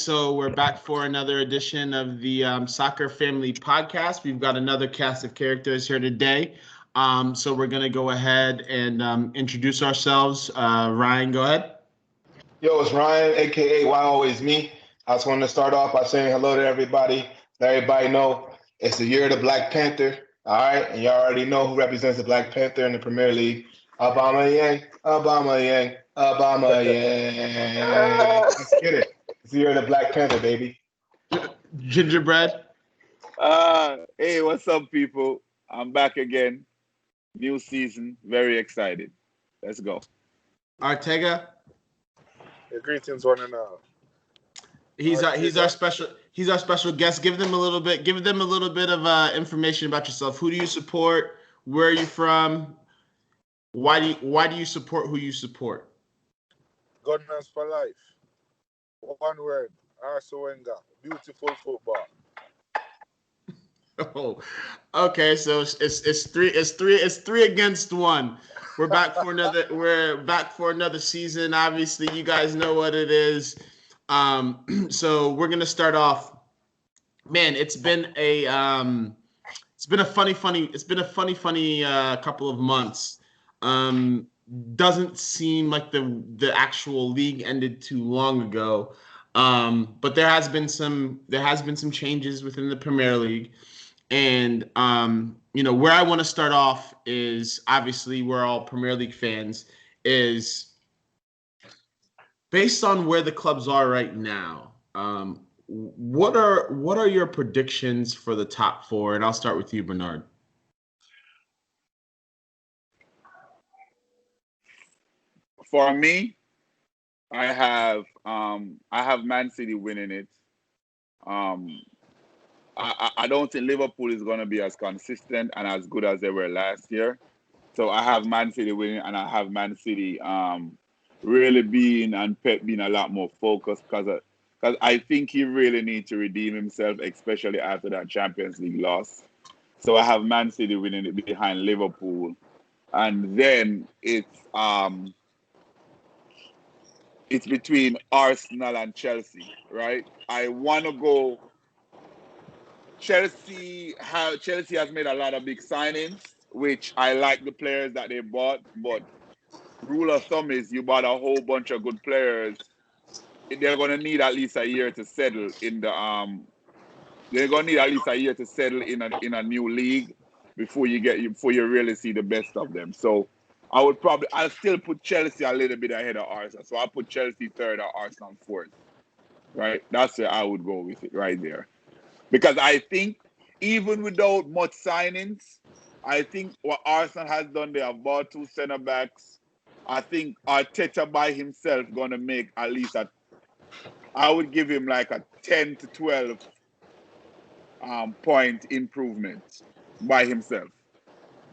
so we're back for another edition of the Soccer Family Podcast. We've got another cast of characters here today. So we're going to go ahead and introduce ourselves. Ryan, go ahead. Yo, it's Ryan, a.k.a. Why Always Me. I just wanted to start off by saying hello to everybody. Let everybody know it's the year of the Black Panther, all right? And y'all already know who represents the Black Panther in the Premier League. Obama Yang. Let's get it. It's the year of the Black Panther, baby. Gingerbread. Hey, what's up, people? I'm back again. New season. Very excited. Let's go. Ortega. Greetings, one and all. He's our special guest. Give them a little bit of information about yourself. Who do you support? Where are you from? Why do you support who you support? Gunners for life. One word. Arsene Wenger. Beautiful football. Oh, okay. So it's three against one. We're back for another season. Obviously, you guys know what it is. So we're gonna start off. Man, it's been a funny couple of months. Doesn't seem like the actual league ended too long ago. But there has been some changes within the Premier League. And, where I want to start off is, obviously, we're all Premier League fans, is based on where the clubs are right now. What are your predictions for the top four? And I'll start with you, Bernard. For me, I have Man City winning it. I don't think Liverpool is going to be as consistent and as good as they were last year. So I have Man City winning, and I have Man City really being and Pep being a lot more focused because I think he really needs to redeem himself, especially after that Champions League loss. So I have Man City winning it behind Liverpool, and then it's between Arsenal and Chelsea, right? I want to go. Chelsea has made a lot of big signings, which I like the players that they bought, but rule of thumb is you bought a whole bunch of good players. They're going to need at least a year to settle in the They're going to need at least a year to settle in a new league before you really see the best of them. So I'll still put Chelsea a little bit ahead of Arsenal. So I'll put Chelsea third or Arsenal fourth. Right? That's where I would go with it right there. Because I think even without much signings, I think what Arsenal has done, they have bought 2 center backs. I think Arteta by himself going to make at least I would give him like a 10 to 12 point improvement by himself.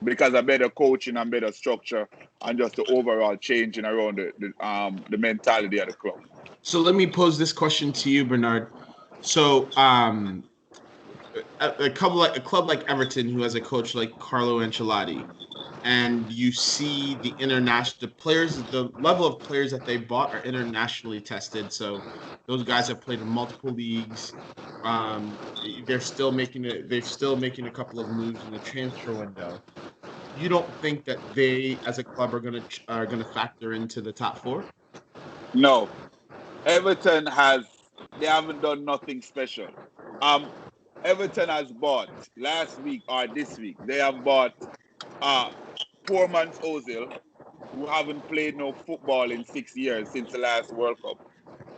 Because of better coaching and better structure and just the overall changing around the mentality of the club. So let me pose this question to you, Bernard. So a club like Everton, who has a coach like Carlo Ancelotti, and you see the level of players that they bought are internationally tested. So those guys have played in multiple leagues. They're still making a couple of moves in the transfer window. You don't think that they, as a club, are gonna factor into the top four? No, Everton they haven't done nothing special. Everton has bought last week or this week. They have bought poor man's Ozil, who haven't played no football in 6 years since the last World Cup,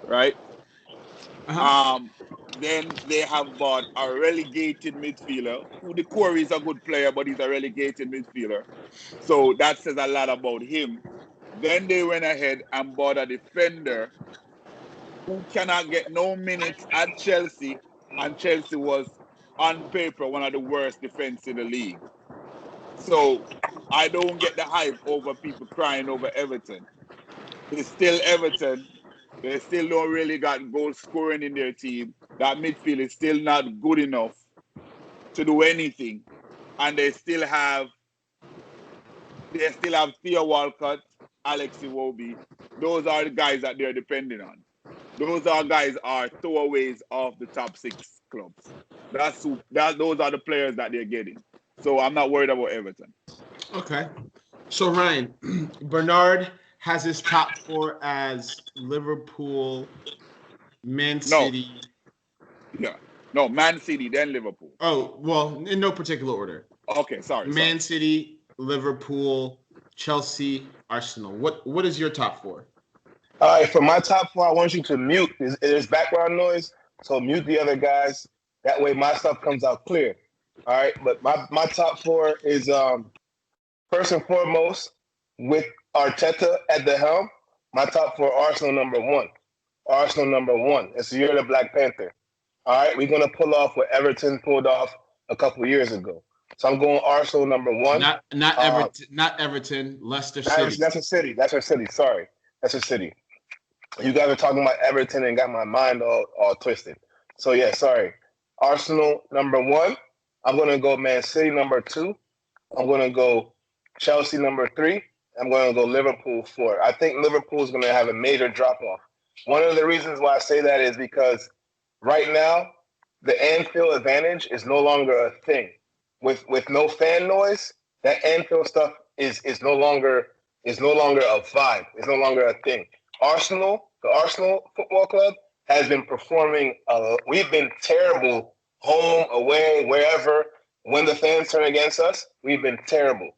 right? Uh-huh. Then they have bought a relegated midfielder, who the core is a good player, but he's a relegated midfielder. So that says a lot about him. Then they went ahead and bought a defender who cannot get no minutes at Chelsea, and Chelsea was, on paper, one of the worst defense in the league. So I don't get the hype over people crying over Everton. It's still Everton. They still don't really got goal scoring in their team. That midfield is still not good enough to do anything. And they still have Theo Walcott, Alex Iwobi. Those are the guys that they're depending on. Those are guys are throwaways of the top six clubs. Those are the players that they're getting. So I'm not worried about Everton. Okay. So Ryan, Bernard has his top four as Liverpool, Man No, City. yeah, no, Man City, then Liverpool. Oh, well, in no particular order. Okay, sorry. Man City, Liverpool, Chelsea, Arsenal. What is your top four? All right, for my top four, I want you to mute. There's background noise, so mute the other guys. That way, my stuff comes out clear. All right, but my top four is first and foremost with Arteta at the helm. My top four: Arsenal number one. Arsenal number one. It's the year of the Black Panther. All right, we're gonna pull off what Everton pulled off a couple of years ago. So I'm going Arsenal number one. Not Everton, Leicester City. That's a city. That's a city. Sorry, that's a city. You guys are talking about Everton and got my mind all twisted. So yeah, sorry. Arsenal number one. I'm gonna go Man City number two. I'm gonna go Chelsea number three. I'm gonna go Liverpool four. I think Liverpool is gonna have a major drop off. One of the reasons why I say that is because right now the Anfield advantage is no longer a thing. With no fan noise, that Anfield stuff is no longer a vibe. It's no longer a thing. The Arsenal Football Club has been performing. We've been terrible home, away, wherever. When the fans turn against us, we've been terrible.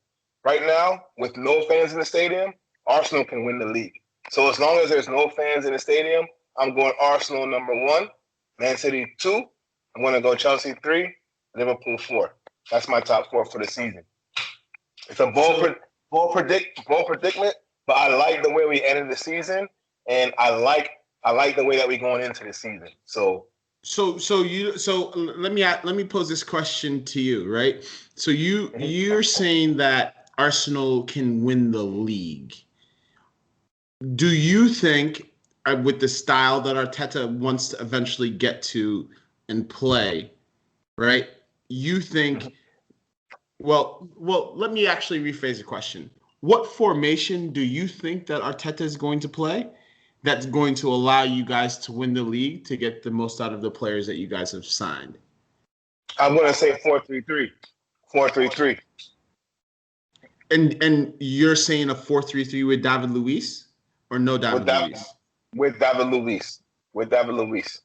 Right now, with no fans in the stadium, Arsenal can win the league. So as long as there's no fans in the stadium, I'm going Arsenal number one, Man City two. I'm going to go Chelsea three, Liverpool four. That's my top four for the season. It's a bold predicament, but I like the way we ended the season, and I like the way that we're going into the season. So let me pose this question to you, right? So you're saying that Arsenal can win the league. Do you think, with the style that Arteta wants to eventually get to and play, right? You think, well, let me actually rephrase the question. What formation do you think that Arteta is going to play that's going to allow you guys to win the league to get the most out of the players that you guys have signed? I'm going to say 4-3-3. 4-3-3. And you're saying a 4-3-3 with David Luiz or no David Luiz? With David Luiz. With David Luiz.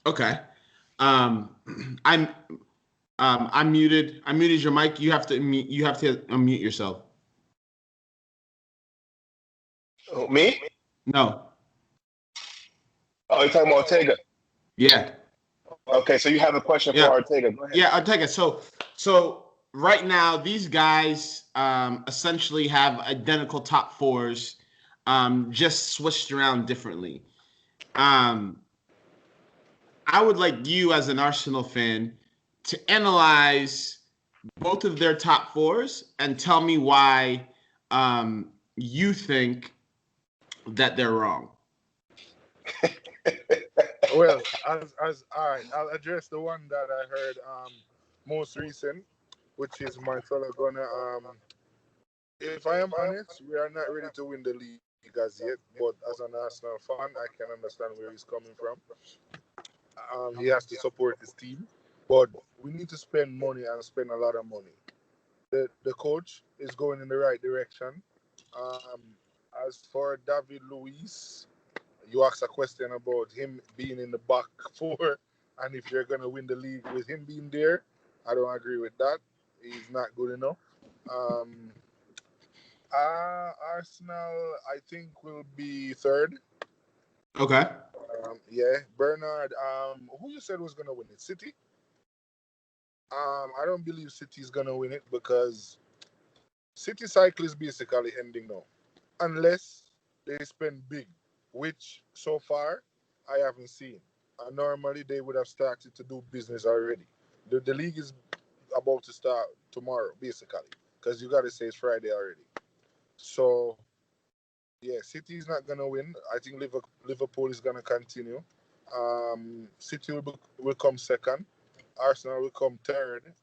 Okay. I'm muted. I muted your mic. You have to unmute yourself. Oh, me? No. Oh, you're talking about Ortega? Yeah. Okay, so you have a question for Ortega. Go ahead. Yeah, Ortega. So right now, these guys essentially have identical top fours, just switched around differently. I would like you, as an Arsenal fan, to analyze both of their top fours and tell me why you think that they're wrong. Well, as all right, I'll address the one that I heard most recent, which is my fellow Gunner. If I am honest, we are not ready to win the league as yet. But as an Arsenal fan, I can understand where he's coming from. He has to support his team, but we need to spend money and spend a lot of money. The coach is going in the right direction. As for David Luiz, you asked a question about him being in the back four, and if you're gonna win the league with him being there, I don't agree with that. He's not good enough. Arsenal, I think, will be third. Okay. Yeah, Bernard. Who you said was gonna win it? City. I don't believe City is gonna win it because City cycle is basically ending now, unless they spend big, which so far I haven't seen. Normally they would have started to do business already. The league is about to start tomorrow, basically, because you got to say it's Friday already. So yeah, City is not gonna win. I think Liverpool is gonna continue. City will come second. Arsenal will come third.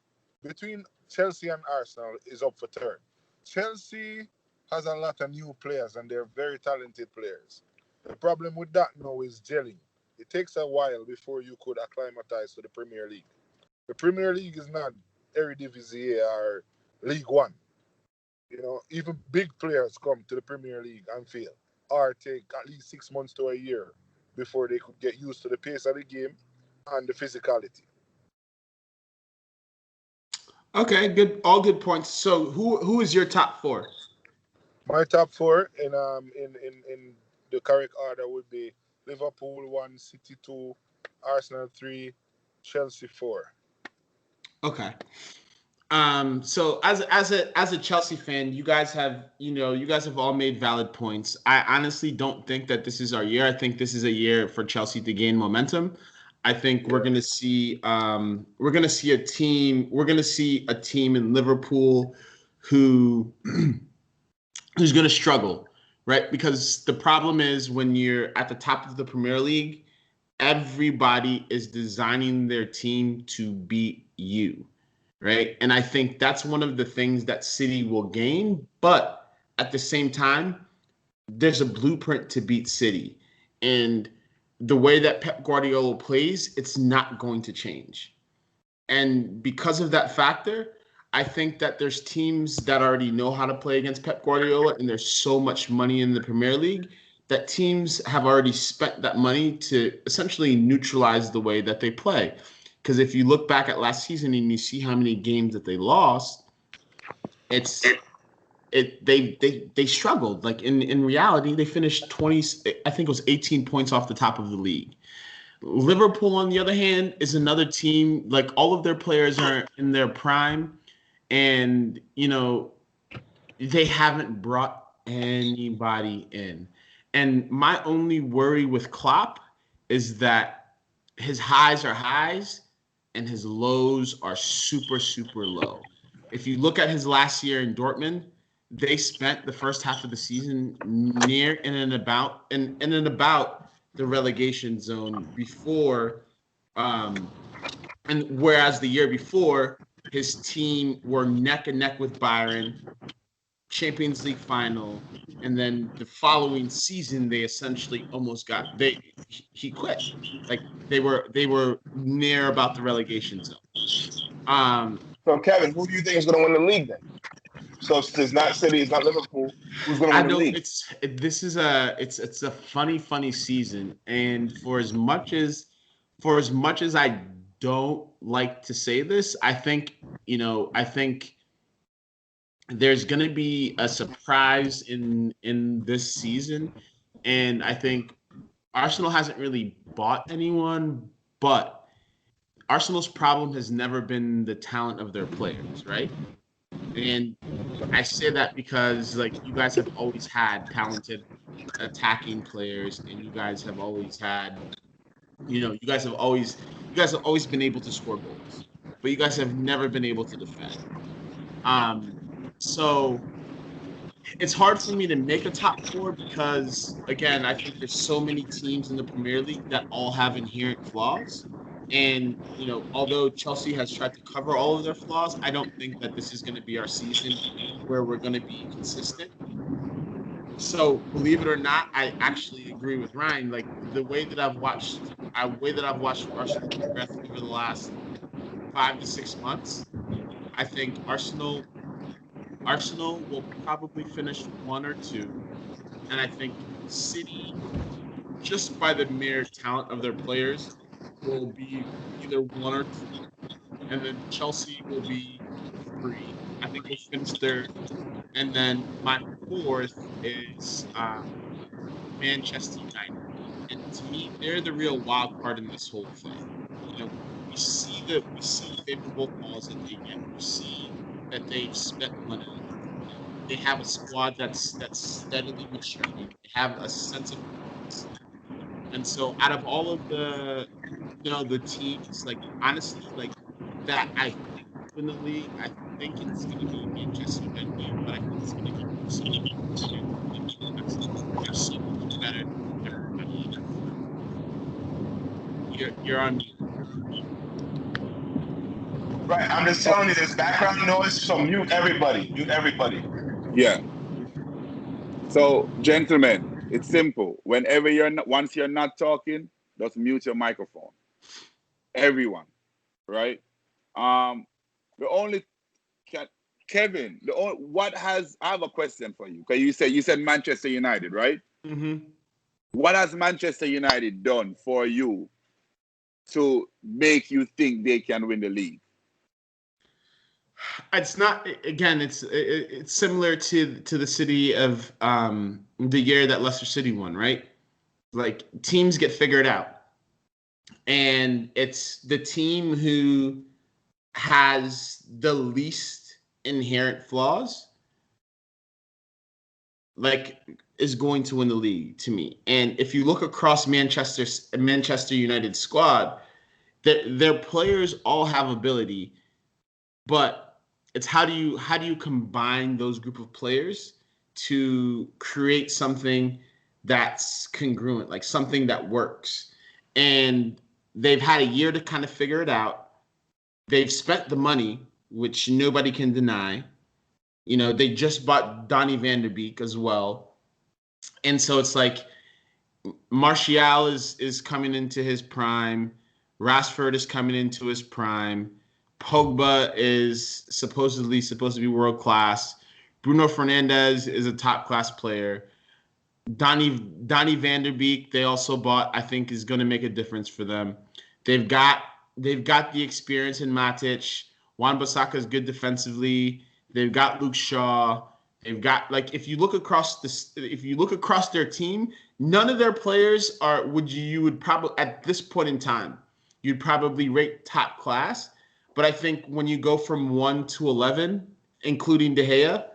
Between Chelsea and Arsenal is up for third. Chelsea has a lot of new players and they're very talented players. The problem with that now is gelling. It takes a while before you could acclimatize to the Premier League. The Premier League is not Eredivisie or League One. Even big players come to the Premier League and fail, or take at least 6 months to a year before they could get used to the pace of the game and the physicality. Okay, good. All good points. So, who is your top four? My top four in the correct order would be Liverpool 1, City 2, Arsenal 3, Chelsea 4. Okay. So as a Chelsea fan, you guys have all made valid points. I honestly don't think that this is our year. I think this is a year for Chelsea to gain momentum. I think we're gonna see a team in Liverpool who who's gonna struggle, right? Because the problem is when you're at the top of the Premier League, everybody is designing their team to beat you, right? And I think that's one of the things that City will gain. But at the same time, there's a blueprint to beat City. And the way that Pep Guardiola plays, it's not going to change. And because of that factor, I think that there's teams that already know how to play against Pep Guardiola, and there's so much money in the Premier League that teams have already spent that money to essentially neutralize the way that they play. Because if you look back at last season and you see how many games that they lost, it's they struggled. Like in reality, they finished 20. I think it was 18 points off the top of the league. Liverpool, on the other hand, is another team. Like all of their players are in their prime, and they haven't brought anybody in. And my only worry with Klopp is that his highs are highs and his lows are super, super low. If you look at his last year in Dortmund, they spent the first half of the season near in and about the relegation zone before and whereas the year before his team were neck and neck with Bayern, Champions League final, and then the following season they essentially almost got he quit. Like they were near about the relegation zone. So Kevin, who do you think is going to win the league then? So it's not City, it's not Liverpool. Who's going to I win the know league? it's a funny season, and for as much as I don't like to say this, I think there's going to be a surprise in this season, and I think Arsenal hasn't really bought anyone, but Arsenal's problem has never been the talent of their players, right? And I say that because like you guys have always had talented attacking players, and you guys have always been able to score goals, but you guys have never been able to defend. Um, so it's hard for me to make a top four because again, I think there's so many teams in the Premier League that all have inherent flaws. And although Chelsea has tried to cover all of their flaws, I don't think that this is going to be our season where we're going to be consistent. So believe it or not, I actually agree with Ryan. Like the way that I've watched Arsenal progress over the last 5 to 6 months, I think Arsenal will probably finish one or two, and I think City, just by the mere talent of their players, will be either one or two, and then Chelsea will be three. I think we'll finish third, and then my fourth is Manchester United. And to me, they're the real wild card in this whole thing. We see favorable calls that they get. We see that they've spent money. They have a squad that's steadily maturing. They have a sense of purpose. And so out of all of the teams, like honestly, like that I think win the league, I think it's gonna be Manchester United, but I think it's gonna be Arsenal because they're so much better than everybody else. You're on mute. Right, I'm just telling you, there's background noise, so mute everybody. Mute everybody. Yeah. So, gentlemen, It's simple. Whenever once you're not talking, just mute your microphone. Everyone, right? The only Kevin, I have a question for you. Because you said Manchester United, right? Mm-hmm. What has Manchester United done for you to make you think they can win the league? It's not. Again, it's similar to the city of the year that Leicester City won, right? Like teams get figured out, and it's the team who has the least inherent flaws, like, is going to win the league to me. And if you look across Manchester United squad, their players all have ability, but it's how do you combine those group of players to create something that's congruent, like something that works. And they've had a year to kind of figure it out. They've spent the money, which nobody can deny. You know, they just bought Donny van der Beek as well. And so it's like Martial is coming into his prime. Rashford is coming into his prime. Pogba is supposedly supposed to be world class. Bruno Fernandes is a top class player. Donny van der Beek, they also bought, I think, is going to make a difference for them. They've got the experience in Matic. Wan-Bissaka is good defensively. They've got Luke Shaw. They've got, like, if you look across their team, none of their players you would probably at this point in time you'd probably rate top class. But I think when you go from 1 to 11, including De Gea,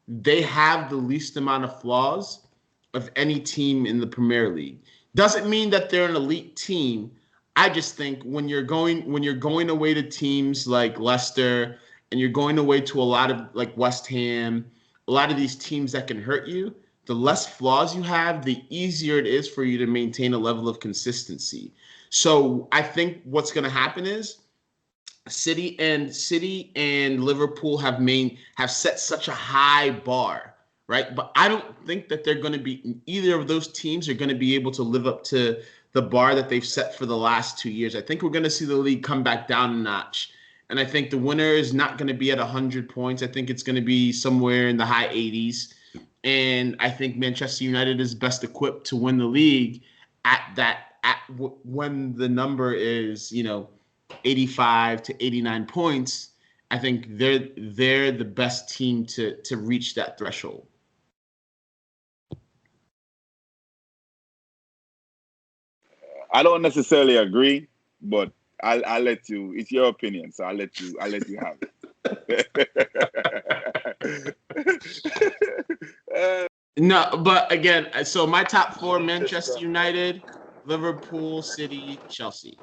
they have the least amount of flaws of any team in the Premier League. Doesn't mean that they're an elite team. I just think when you're going away to teams like Leicester and you're going away to a lot of like West Ham, a lot of these teams that can hurt you, the less flaws you have, the easier it is for you to maintain a level of consistency. So I think what's going to happen is City and Liverpool have set such a high bar, right? But I don't think that they're going to be, either of those teams are going to be able to live up to the bar that they've set for the last 2 years. I think we're going to see the league come back down a notch. And I think the winner is not going to be at 100 points. I think it's going to be somewhere in the high 80s. And I think Manchester United is best equipped to win the league when the number is, 85 to 89 points. I think they're the best team to reach that threshold. I don't necessarily agree, but I'll let you. It's your opinion, so I'll let you have it. No, but again, so my top 4: Manchester United, Liverpool, City, Chelsea.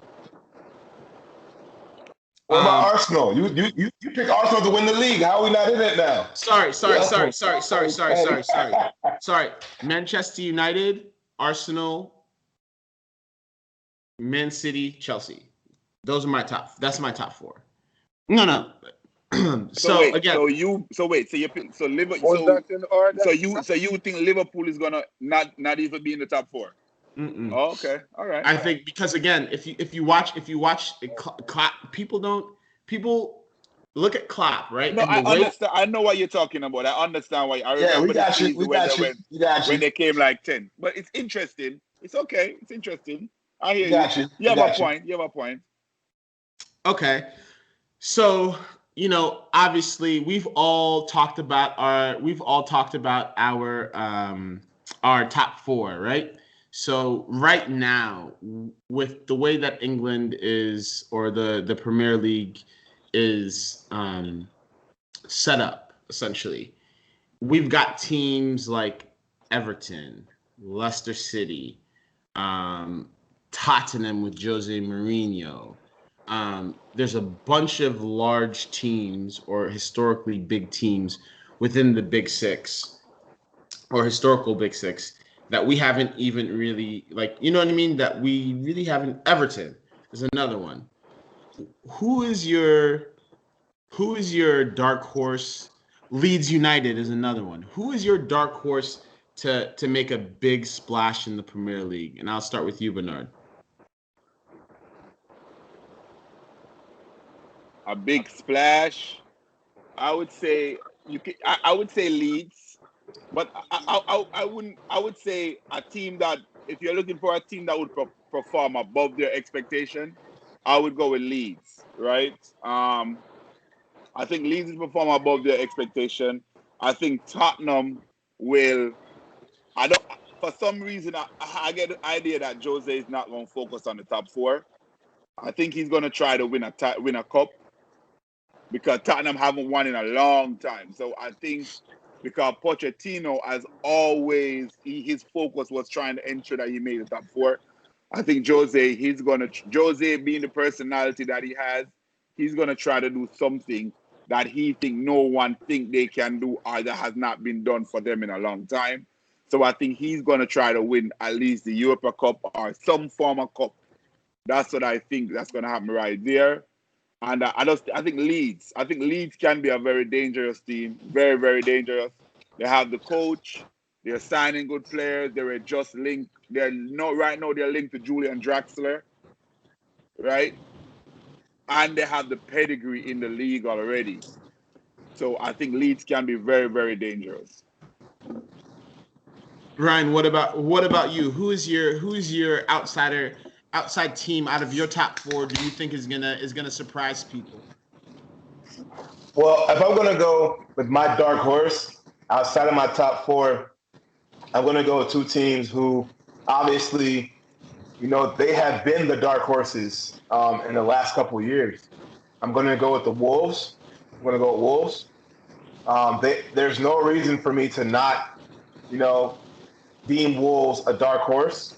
What about Arsenal? You pick Arsenal to win the league. How are we not in it now? Sorry. Manchester United, Arsenal, Man City, Chelsea. Those are my top. That's my top 4. No. So you think Liverpool is gonna not even be in the top 4? Oh, okay, all right. I think because again, if you watch Klopp, people look at Klopp, right? No, I understand. I know what you're talking about. I understand why. I remember we got you. When they came like 10. But it's interesting. It's okay. It's interesting. I hear you. You have a point. Okay. So, obviously we've all talked about our top 4, right? So right now, with the way that England is, or the Premier League is set up, essentially, we've got teams like Everton, Leicester City, Tottenham with Jose Mourinho. There's a bunch of large teams or historically big teams within the Big Six or historical Big Six that we haven't even really, that we really haven't. Everton is another one. Who is your dark horse? Leeds United is another one. Who is your dark horse to make a big splash in the Premier League? And I'll start with you, Bernard. A big splash. I would say I would say Leeds, but I wouldn't. I would say a team that, if you're looking for a team that would perform above their expectation, I would go with Leeds. Right. I think Leeds will perform above their expectation. I think Tottenham will. I don't. For some reason, I get the idea that Jose is not going to focus on the top four. I think he's going to try to win a cup, because Tottenham haven't won in a long time. So I think, because Pochettino has always, his focus was trying to ensure that he made the top four. I think Jose being the personality that he has, he's gonna try to do something that he think no one think they can do, or that has not been done for them in a long time. So I think he's gonna try to win at least the Europa Cup or some form of cup. That's what I think that's gonna happen right there. And I think Leeds. I think Leeds can be a very dangerous team. Very, very dangerous. They have the coach. They're signing good players. They were just linked. Right now they're linked to Julian Draxler, right? And they have the pedigree in the league already. So I think Leeds can be very, very dangerous. Ryan, what about you? Who's your outside team out of your top four do you think is gonna surprise people? Well, if I'm gonna go with my dark horse outside of my top four, I'm gonna go with two teams who obviously, they have been the dark horses in the last couple of years. I'm gonna go with the Wolves. I'm gonna go with Wolves. There's no reason for me to not, you know, deem Wolves a dark horse.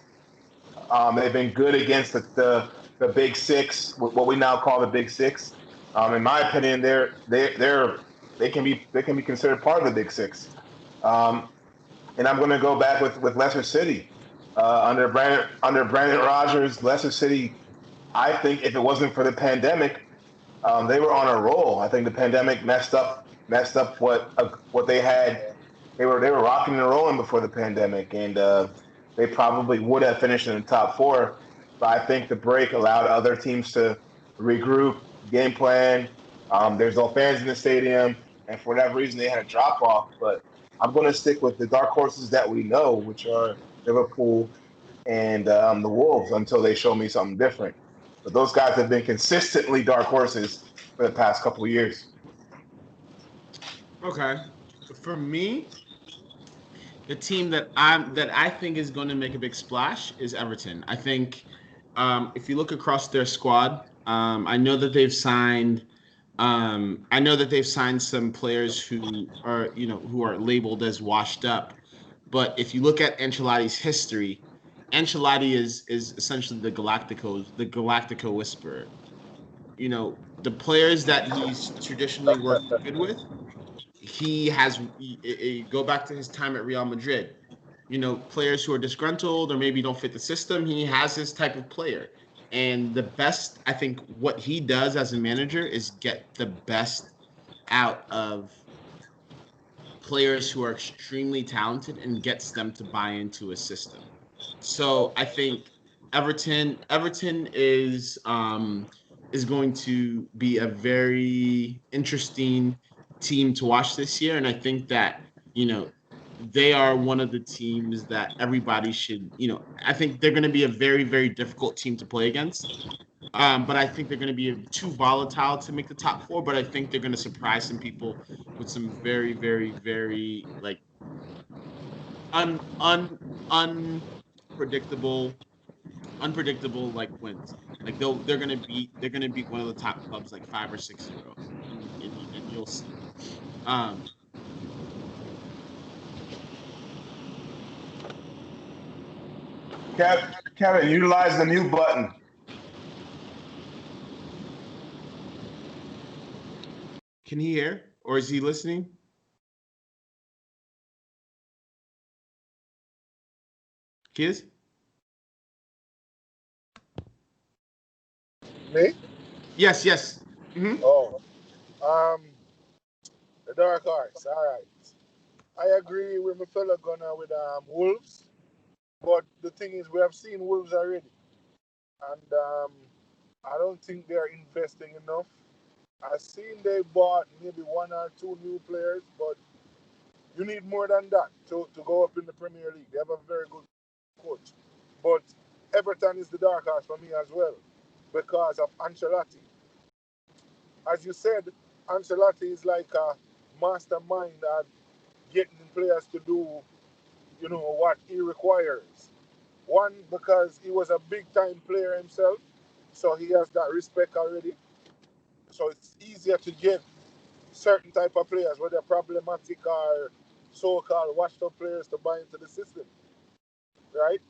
They've been good against the Big Six, what we now call the Big Six. In my opinion, they can be considered part of the Big Six. Um, and I'm going to go back with Leicester City. Under Brandon Rodgers, Leicester City. I think if it wasn't for the pandemic, they were on a roll. I think the pandemic messed up what they had. They were rocking and rolling before the pandemic, and they probably would have finished in the top four. But I think the break allowed other teams to regroup, game plan. There's no fans in the stadium, and for whatever reason, they had a drop off. But I'm going to stick with the dark horses that we know, which are Liverpool and the Wolves, until they show me something different. But those guys have been consistently dark horses for the past couple of years. Okay. For me, the team that I think is going to make a big splash is Everton. I think if you look across their squad, I know that they've signed some players who are labeled as washed up. But if you look at Ancelotti's history, Ancelotti is essentially the Galactico whisperer. The players that he's traditionally worked good with, he has go back to his time at Real Madrid. Players who are disgruntled or maybe don't fit the system, he has his type of player. And the best, I think, what he does as a manager is get the best out of players who are extremely talented and gets them to buy into a system. So I think Everton is going to be a very interesting team to watch this year, and I think that you know they are one of the teams that everybody should. I think they're going to be a very very difficult team to play against. But I think they're going to be too volatile to make the top four. But I think they're going to surprise some people with some very very very like unpredictable like wins. Like they're gonna beat one of the top clubs like 5 or 6-0, and you'll see. Um, Kevin, utilize the mute button. can he hear or is he listening? Kids? Me? Yes, yes. Oh, um, the dark horse. All right. I agree with my fellow gunner with Wolves, but the thing is, we have seen Wolves already, and I don't think they're investing enough. I've seen they bought maybe one or two new players, but you need more than that to go up in the Premier League. They have a very good coach. But Everton is the dark horse for me as well because of Ancelotti. As you said, Ancelotti is like a mastermind at getting players to do, what he requires. One, because he was a big time player himself, so he has that respect already. So it's easier to get certain type of players, whether problematic or so-called washed-up players, to buy into the system, right?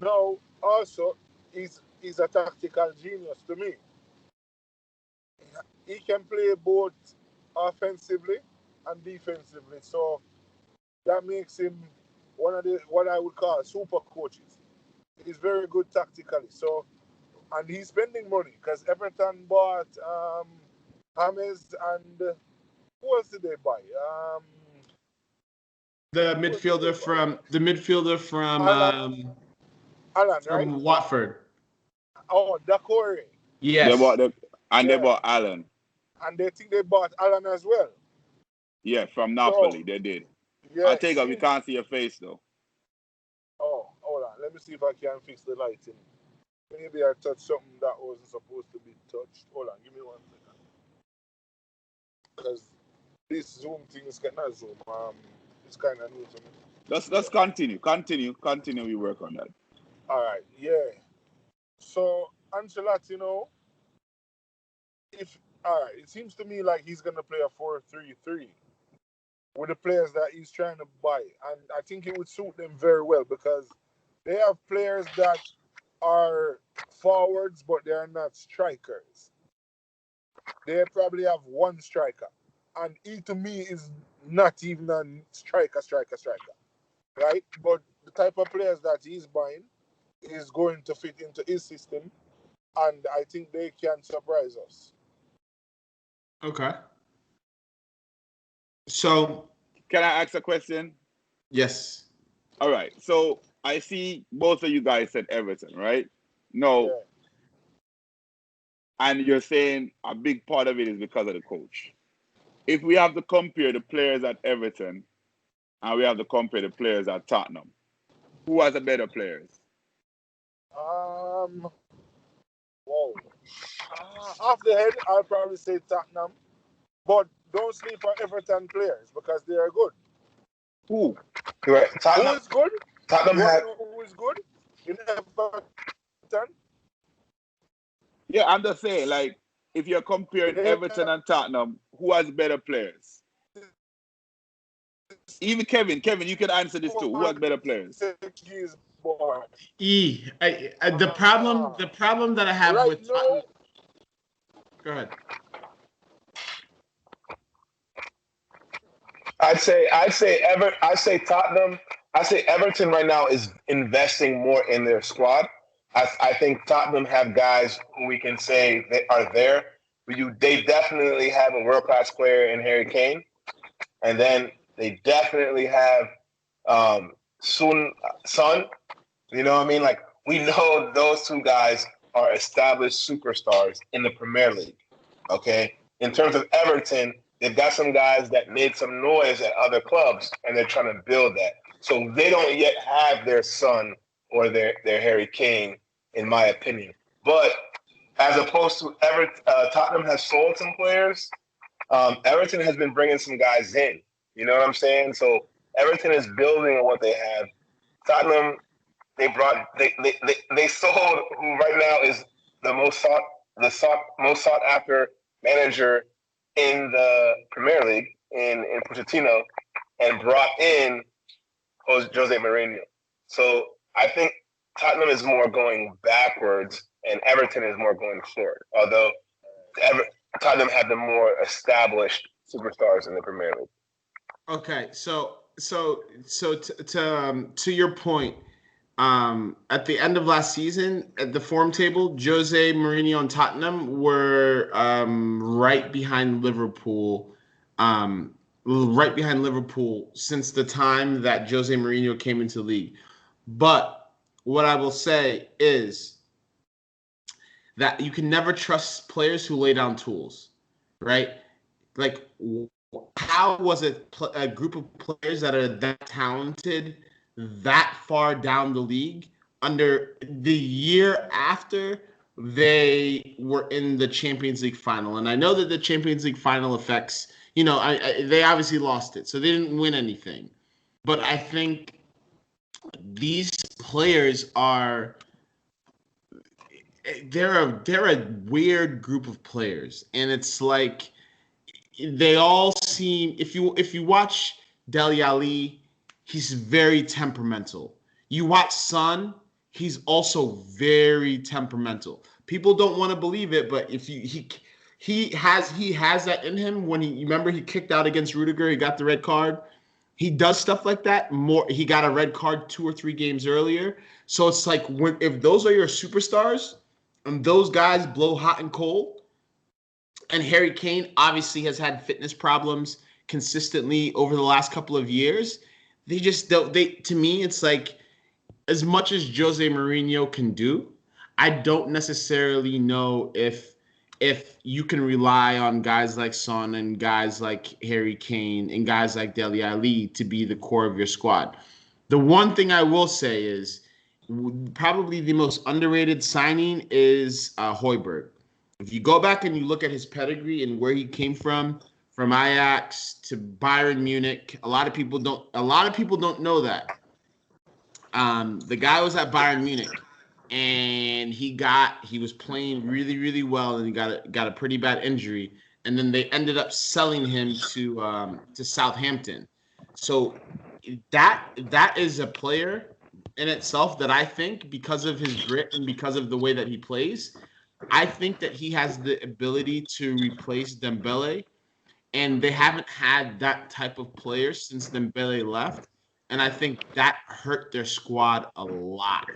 Now, also, he's a tactical genius to me. He can play both offensively and defensively, so that makes him one of the what I would call super coaches. He's very good tactically, so and he's spending money because Everton bought James and who else did they buy? The Who else did they midfielder buy? Alan, right? from Watford. Oh, Dakore. They Yes. bought the and they Yeah. bought Allen. And they think they bought Alan as well. Yeah, from So, Napoli. They did. yeah, I it take up. We seems. can't see your face though. Oh, hold on. Let me see if I can fix the lighting. Maybe I touched something that wasn't supposed to be touched. Hold on, give me 1 second. Because this Zoom thing is not Zoom. It's kind of new to me. Let's Yeah. continue. We work on that. All right. Yeah. So Ancelotti, if all right, it seems to me like he's gonna play a 4-3-3 with the players that he's trying to buy, and I think it would suit them very well because they have players that are forwards, but they are not strikers. They probably have one striker, and he to me is not even a striker, right? But the type of players that he's buying is going to fit into his system, and I think they can surprise us. Okay. So, Can I ask a question? yes. All right. So I see both of you guys said Everton, right? No, Yeah. and you're saying a big part of it is because of the coach. If we have to compare the players at Everton and we have to compare the players at Tottenham, who has the better players? Um. Whoa. Off the head, I'll probably say Tottenham, but don't sleep on Everton players because they are good. Who? Right. Who is good? Tottenham You want had to know who is good in Everton? Yeah, I'm just saying, like, if you're comparing They Everton and Tottenham, who has better players? Even Kevin, you can answer this too. Who has better players? Portuguese boy. The problem that I have Right with now, Tottenham. Go ahead. I'd say Tottenham. I say Everton right now is investing more in their squad. I think Tottenham have guys who we can say they are there. They definitely have a world class player in Harry Kane, and then they definitely have Son. You know what I mean? Like we know those two guys are established superstars in the Premier League. Okay. In terms of Everton, they've got some guys that made some noise at other clubs, and they're trying to build that. So they don't yet have their Son or their Harry Kane, in my opinion. But as opposed to Tottenham has sold some players. Everton has been bringing some guys in. You know what I'm saying? So Everton is building on what they have. Tottenham, they sold who right now is the most sought after manager in the Premier League in Pochettino, and brought in Jose Mourinho. So I think Tottenham is more going backwards, and Everton is more going forward. Although Ever- Tottenham had the more established superstars in the Premier League. Okay, to your point, at the end of last season, at the form table, Jose Mourinho and Tottenham were right behind Liverpool, right behind Liverpool since the time that Jose Mourinho came into the league. But what I will say is that you can never trust players who lay down tools, right? Like, how was it a group of players that are that talented, that far down the league, under the year after they were in the Champions League final? And I know that the Champions League final affects, they obviously lost it, so they didn't win anything. But I think these players are they're a weird group of players, and it's like they all seem, if you watch Dele Alli, he's very temperamental. You watch Son, he's also very temperamental. People don't want to believe it, but if he has that in him. When you remember he kicked out against Rudiger, he got the red card. He does stuff like that more. He got a red card 2 or 3 games earlier. So it's like, if those are your superstars and those guys blow hot and cold, and Harry Kane obviously has had fitness problems consistently over the last couple of years, they just don't. To me, it's like, as much as Jose Mourinho can do, I don't necessarily know if you can rely on guys like Son and guys like Harry Kane and guys like Dele Alli to be the core of your squad. The one thing I will say is probably the most underrated signing is Højbjerg. If you go back and you look at his pedigree and where he came from Ajax to Bayern Munich, a lot of people don't know that. The guy was at Bayern Munich, and he was playing really, really well, and he got a pretty bad injury, and then they ended up selling him to Southampton. So that is a player in itself that I think, because of his grit and because of the way that he plays, I think that he has the ability to replace Dembele, and they haven't had that type of player since Dembele left, and I think that hurt their squad a lot.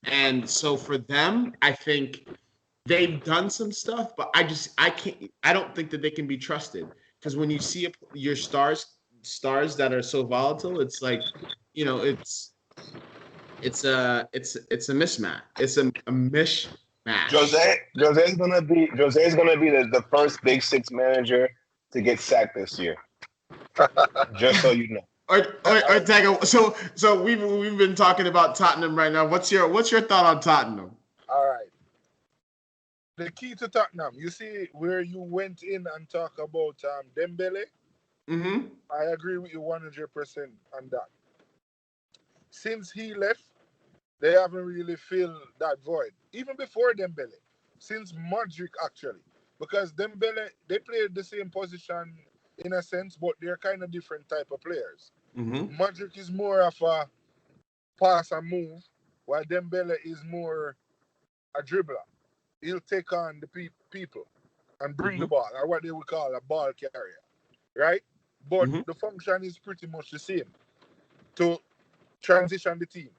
And so for them, I think they've done some stuff, but I don't think that they can be trusted, because when you see your stars that are so volatile, it's like, it's a mismatch. It's a mishmash. Jose's gonna be the first Big Six manager to get sacked this year. Just so you know. Tago, so we've been talking about Tottenham right now. What's your thought on Tottenham? All right. The key to Tottenham, you see where you went in and talk about Dembele. Mm-hmm. I agree with you 100% on that. Since he left, they haven't really filled that void. Even before Dembele, since Modric actually, because Dembele, they played the same position in a sense, but they're kind of different type of players. Mm-hmm. Modric is more of a pass and move, while Dembele is more a dribbler. He'll take on the people and bring the ball, or what they would call a ball carrier, right? But the function is pretty much the same, to transition the team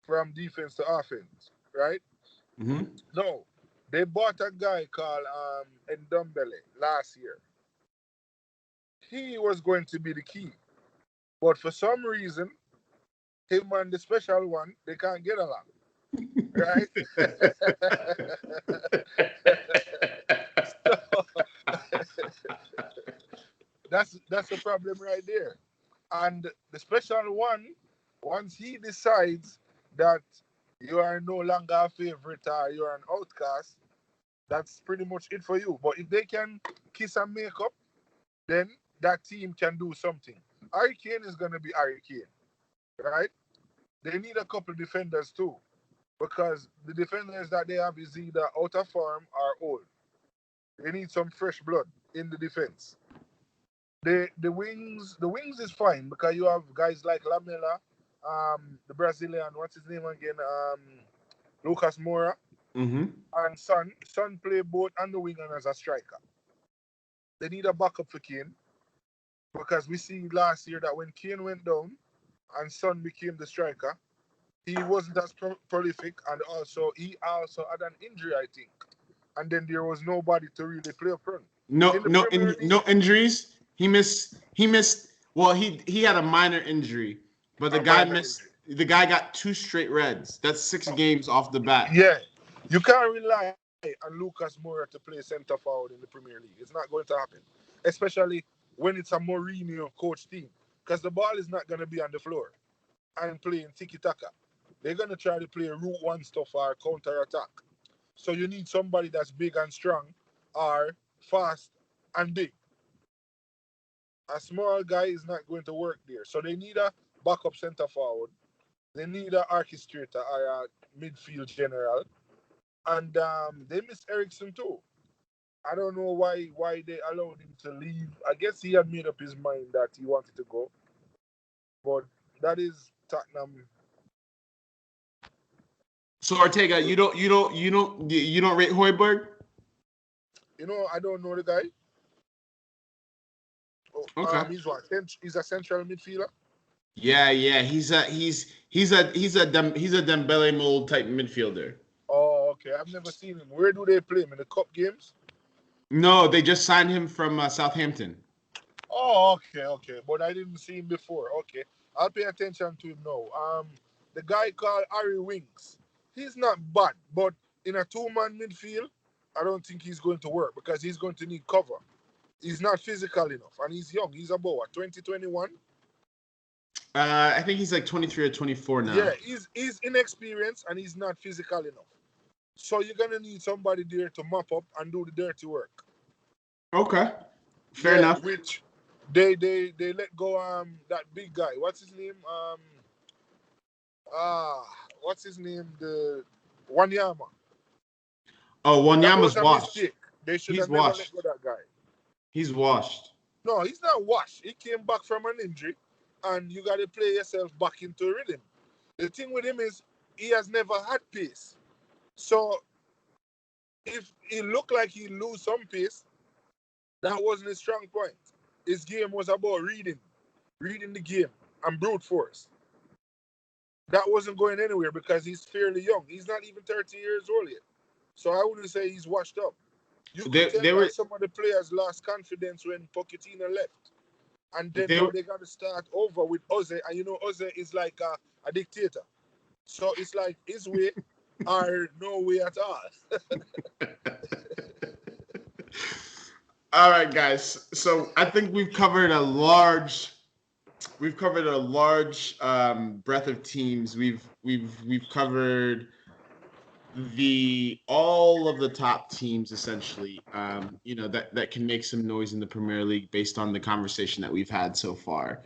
from defense to offense, right? Mm-hmm. No, they bought a guy called Ndombele last year. He was going to be the key, but for some reason, him and the special one, they can't get along, right? That's a problem right there. And the special one, once he decides that you are no longer a favorite or you're an outcast, that's pretty much it for you. But if they can kiss and make up, then that team can do something. Harry Kane is going to be Harry Kane, right? They need a couple defenders too, because the defenders that they have is either out of form or old. They need some fresh blood in the defense. The wings is fine because you have guys like Lamela, the Brazilian, what's his name again? Lucas Moura, Mm-hmm. and Son. Son play both on the wing and as a striker. They need a backup for Kane because we see last year that when Kane went down and Son became the striker, he wasn't as prolific, and also he also had an injury, I think. And then there was nobody to really play up front. No injuries. He missed. Well, he had a minor injury, but the guy missed. The guy got 2 straight reds. That's 6 games off the bat. Yeah, you can't rely on Lucas Moura to play centre forward in the Premier League. It's not going to happen, especially when it's a Mourinho coach team, because the ball is not going to be on the floor and playing tiki taka. They're going to try to play route one stuff or counter attack. So you need somebody that's big and strong, or fast and big. A small guy is not going to work there. So they need a backup centre forward. They need an orchestrator or a midfield general. And they miss Ericsson too. I don't know why they allowed him to leave. I guess he had made up his mind that he wanted to go. But that is Tottenham. So Ortega, you don't rate Højbjerg? I don't know the guy. Okay. He's what? He's a central midfielder. Yeah. He's a Dembele mold type midfielder. Oh, okay. I've never seen him. Where do they play him? In the cup games? No, they just signed him from Southampton. Oh, okay. But I didn't see him before. Okay. I'll pay attention to him now. The guy called Harry Winks. He's not bad, but in a 2-man midfield, I don't think he's going to work because he's going to need cover. He's not physical enough, and he's young. He's about what, 2021? I think he's like 23 or 24 now. Yeah, he's inexperienced and he's not physical enough. So you're gonna need somebody there to mop up and do the dirty work. Okay, fair enough. Which they let go that big guy. What's his name? What's his name? The Wanyama. Oh, Wanyama's washed. Mistake. They should have never let go that guy. He's washed. No, he's not washed. He came back from an injury, and you got to play yourself back into rhythm. The thing with him is he has never had pace. So if he looked like he lose some pace, that wasn't his strong point. His game was about reading the game and brute force. That wasn't going anywhere because he's fairly young. He's not even 30 years old yet. So I wouldn't say he's washed up. You could tell that some of the players lost confidence when Pochettino left. And then they got to start over with Ozzy. And Ozzy is like a dictator. So it's like his way or no way at all. All right, guys. So I think we've covered a large breadth of teams. We've covered all of the top teams essentially. That can make some noise in the Premier League based on the conversation that we've had so far.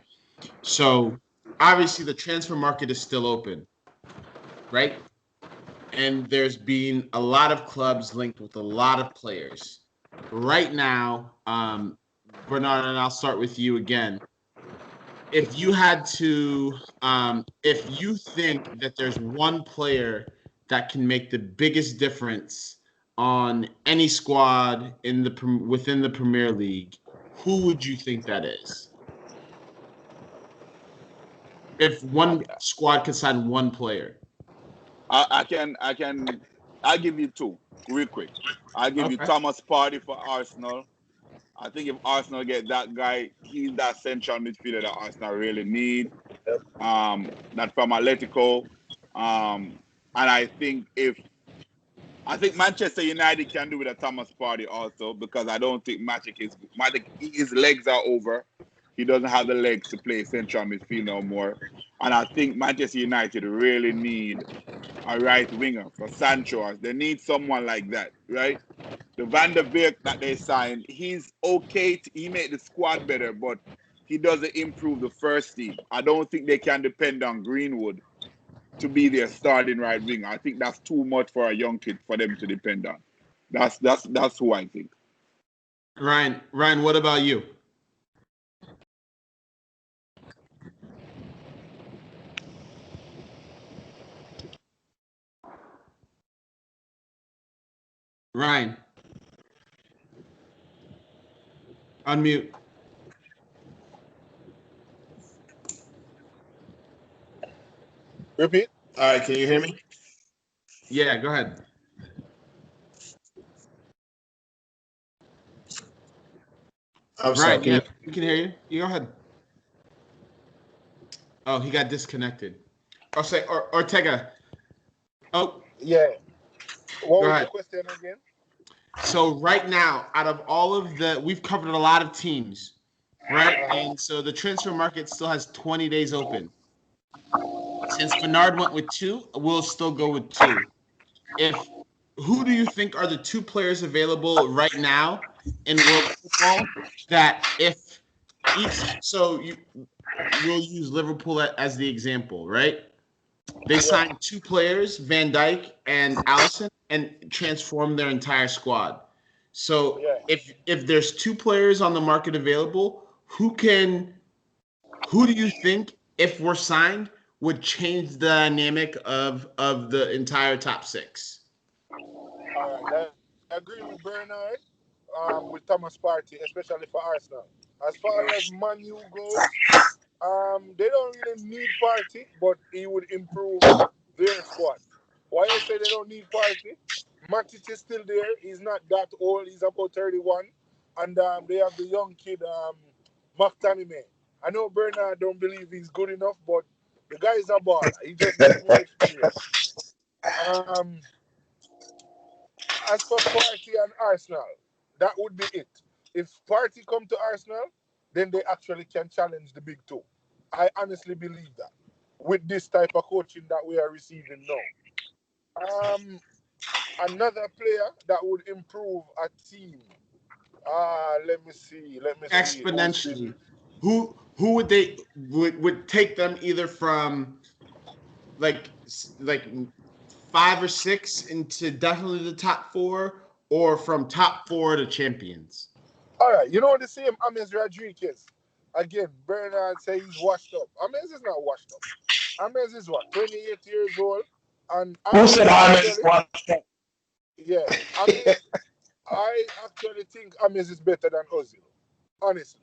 So obviously the transfer market is still open, right? And there's been a lot of clubs linked with a lot of players. Right now, Bernard, and I'll start with you again. If you had to, if you think that there's one player that can make the biggest difference on any squad within the Premier League, who would you think that is? If one squad could sign one player. I'll give you 2 real quick. I'll give you Thomas Partey for Arsenal. I think if Arsenal get that guy, he's that central midfielder that Arsenal really need. That from Atletico. And I think Manchester United can do with a Thomas Partey also, because I don't think Magic his legs are over. He doesn't have the legs to play central midfield no more. And I think Manchester United really need a right winger for Sancho. They need someone like that, right? The Van der Beek that they signed, he's okay. He made the squad better, but he doesn't improve the first team. I don't think they can depend on Greenwood to be their starting right winger. I think that's too much for a young kid for them to depend on. That's who I think. Ryan, what about you? Ryan. Unmute. Repeat. All right, can you hear me? Yeah, go ahead. I'm sorry. Right, yeah, we can hear you. You go ahead. Oh, he got disconnected. I'll say, or Ortega. Oh, Yeah. What go was the ahead. question again? So right now, out of all of we've covered a lot of teams, right? And so the transfer market still has 20 days open. Since Bernard went with 2, we'll still go with 2. If Who do you think are the 2 players available right now in world football that if we'll use Liverpool as the example, right? They signed 2 players, Van Dijk and Allison, and transformed their entire squad. So Yeah. if there's 2 players on the market available, who do you think, if we're signed, would change the dynamic of the entire top 6? All right. I agree with Bernard. With Thomas Partey, especially for Arsenal. As far as Manu goes, they don't really need Partey, but he would improve their squad. Why I say they don't need Partey? Matic is still there. He's not that old. He's about 31. And they have the young kid, Martinime. I know Bernard don't believe he's good enough, but the guy is a baller. He just needs more experience. Um, as for Partey and Arsenal, that would be it. If Partey come to Arsenal, then they actually can challenge the big 2. I honestly believe that with this type of coaching that we are receiving now. Another player that would improve a team. Let me see. Exponentially. Who would they would take them either from like 5 or 6 into definitely the top 4, or from top 4 to champions? All right, you know the same James Rodriguez. Again, Bernard say he's washed up. James is not washed up. James is what, 28 years old, and Who said I'm actually, yeah, I actually think James is better than Ozil. Honestly,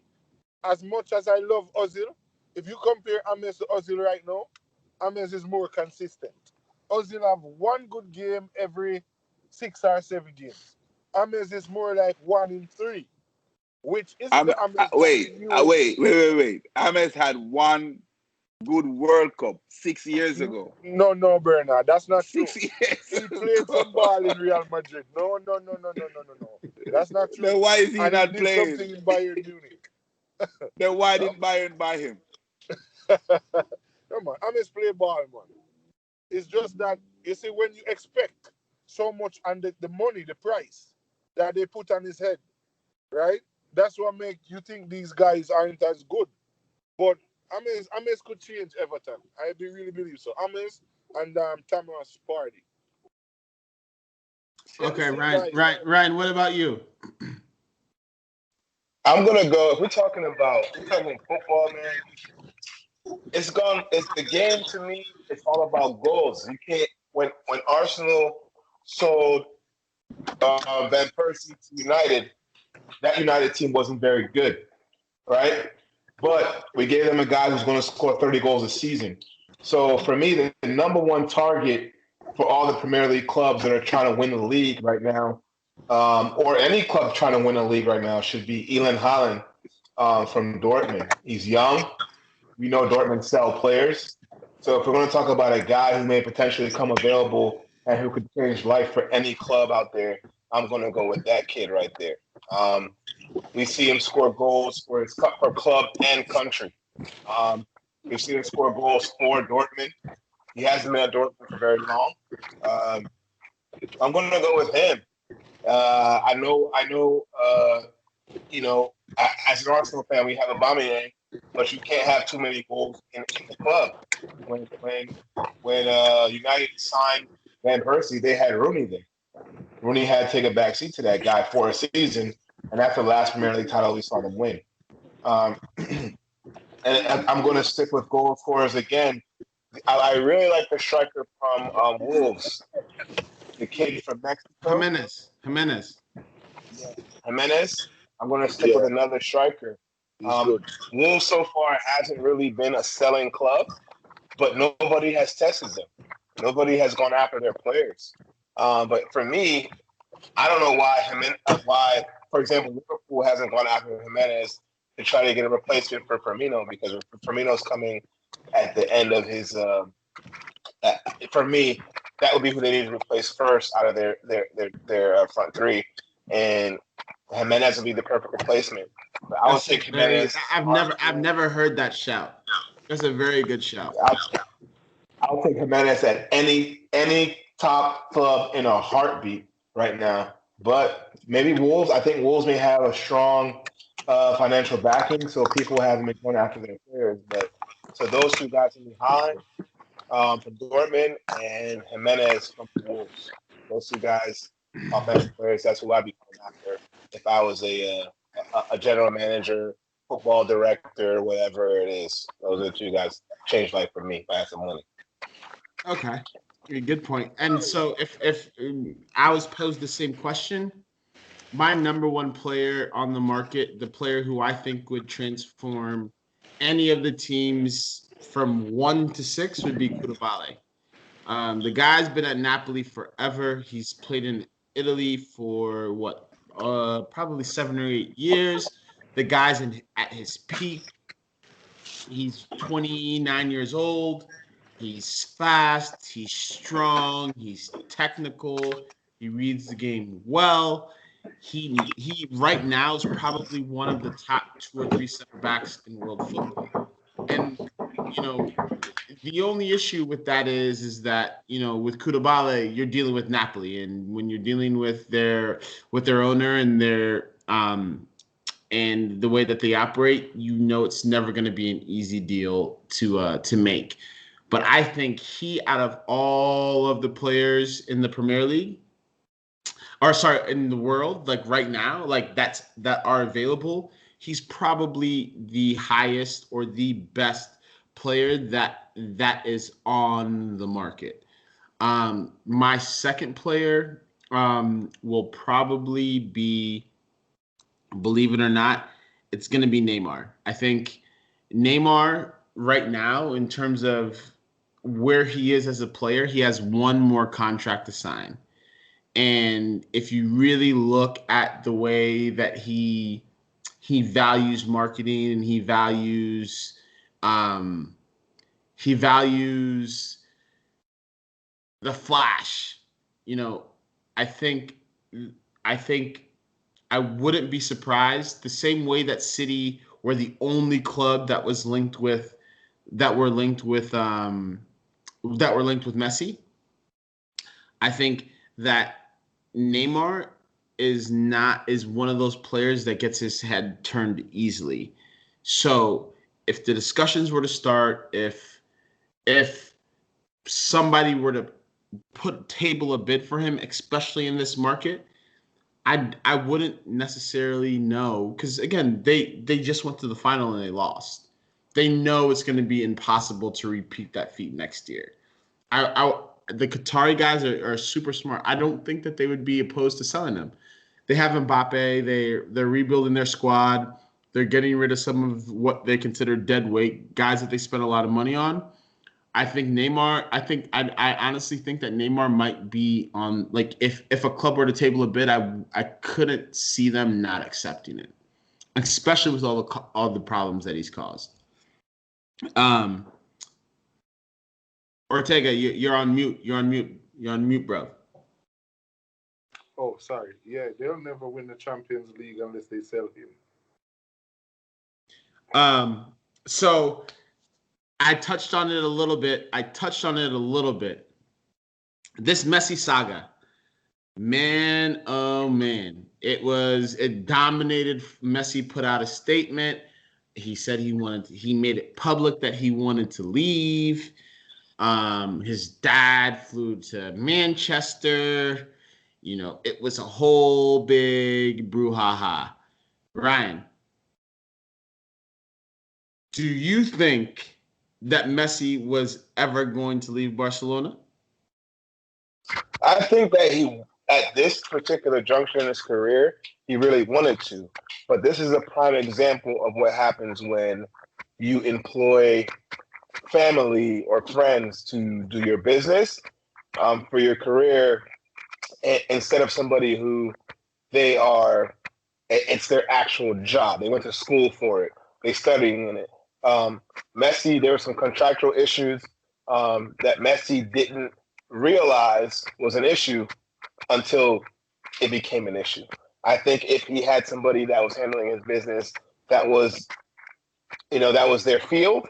as much as I love Ozil, if you compare James to Ozil right now, James is more consistent. Ozil have one good game every 6 or 7 games. James is more like 1 in 3. Which isn't the James that we knew. Wait. James had one good World Cup 6 years ago. No, Bernard, that's not true. 6 years He ago. played some ball in Real Madrid. No. That's not true. Then why is he And not he did playing? something in Bayern Munich. Then why didn't Bayern buy him? Come on, James play ball, man. It's just that, you see, when you expect so much and the money, the price that they put on his head, right? That's what makes you think these guys aren't as good. But James could change Everton. I really believe so. James and Thomas Partey. Okay, Ryan, what about you? I'm gonna go. If we're talking football, man, it's the game to me. It's all about goals. You can't when Arsenal sold Van Persie to United, that United team wasn't very good, right? But we gave them a guy who's going to score 30 goals a season. So for me, the number one target for all the Premier League clubs that are trying to win the league right now, or any club trying to win a league right now, should be Erling Haaland from Dortmund. He's young. We know Dortmund sell players. So if we're going to talk about a guy who may potentially come available and who could change life for any club out there, I'm going to go with that kid right there. We see him score goals for his club and country. We've seen him score goals for Dortmund. He hasn't been at Dortmund for very long. I'm going to go with him. I know. As an Arsenal fan, we have Aubameyang, but you can't have too many goals in the club. When United signed Van Persie, they had Rooney there. Rooney had to take a backseat to that guy for a season, and that's the last Premier League title we saw them win. And I'm going to stick with goal scorers again. I really like the striker from Wolves, the kid from Mexico. Jimenez. I'm going to stick with another striker. Wolves so far hasn't really been a selling club, but nobody has tested them. Nobody has gone after their players. But for me, I don't know why for example, Liverpool hasn't gone after Jimenez to try to get a replacement for Firmino because Firmino's coming at the end of his. For me, that would be who they need to replace first out of their front three, and Jimenez would be the perfect replacement. But I would take Jimenez. I've never heard that shout. That's a very good shout. I'll take Jimenez at any top club in a heartbeat right now. But maybe Wolves. I think Wolves may have a strong financial backing, so people haven't been going after their players. But so those two guys in behind from Dortmund and Jimenez from the Wolves. Those two guys, offensive players. That's who I'd be going after if I was a general manager, football director, whatever it is. Those are the two guys. Changed life for me if I had some money. Okay, good point. And so if I was posed the same question, my number one player on the market, the player who I think would transform any of the teams from 1 to 6 would be Koulibaly. The guy's been at Napoli forever. He's played in Italy for probably 7 or 8 years. The guy's at his peak. He's 29 years old. He's fast. He's strong. He's technical. He reads the game well. He right now is probably one of the top 2 or 3 center backs in world football. And the only issue with that is that with Koulibaly you're dealing with Napoli, and when you're dealing with their owner and their and the way that they operate, it's never going to be an easy deal to make. But I think out of all of the players in the Premier League, in the world, like right now, like that are available, he's probably the highest or the best player that is on the market. My second player will probably be, believe it or not, it's going to be Neymar. I think Neymar right now, in terms of where he is as a player, he has one more contract to sign. And if you really look at the way that he values marketing and he values the flash, I think I wouldn't be surprised, the same way that City were the only club that were linked with Messi. I think that Neymar is one of those players that gets his head turned easily. So if the discussions were to start, if somebody were to table a bid for him, especially in this market, I wouldn't necessarily know, because again, they just went to the final and they lost. They know it's going to be impossible to repeat that feat next year. The Qatari guys are super smart. I don't think that they would be opposed to selling them. They have Mbappe. They're rebuilding their squad. They're getting rid of some of what they consider dead weight guys that they spent a lot of money on. I think Neymar. I honestly think that Neymar might be on. Like if a club were to table a bid, I couldn't see them not accepting it, especially with all the problems that he's caused. Ortega, you're on mute. You're on mute, bro. Oh, sorry. Yeah, they'll never win the Champions League unless they sell him. So I touched on it a little bit. This Messi saga, man, oh man, it dominated. Messi put out a statement. He said he made it public that he wanted to leave. His dad flew to Manchester. It was a whole big brouhaha. Ryan, do you think that Messi was ever going to leave Barcelona? I think that at this particular juncture in his career, he really wanted to. But this is a prime example of what happens when you employ family or friends to do your business for your career, instead of somebody who they are It's their actual job. They went to school for it. They studying in it. Messi, there were some contractual issues that Messi didn't realize was an issue until it became an issue. I think if he had somebody that was handling his business that was, that was their field,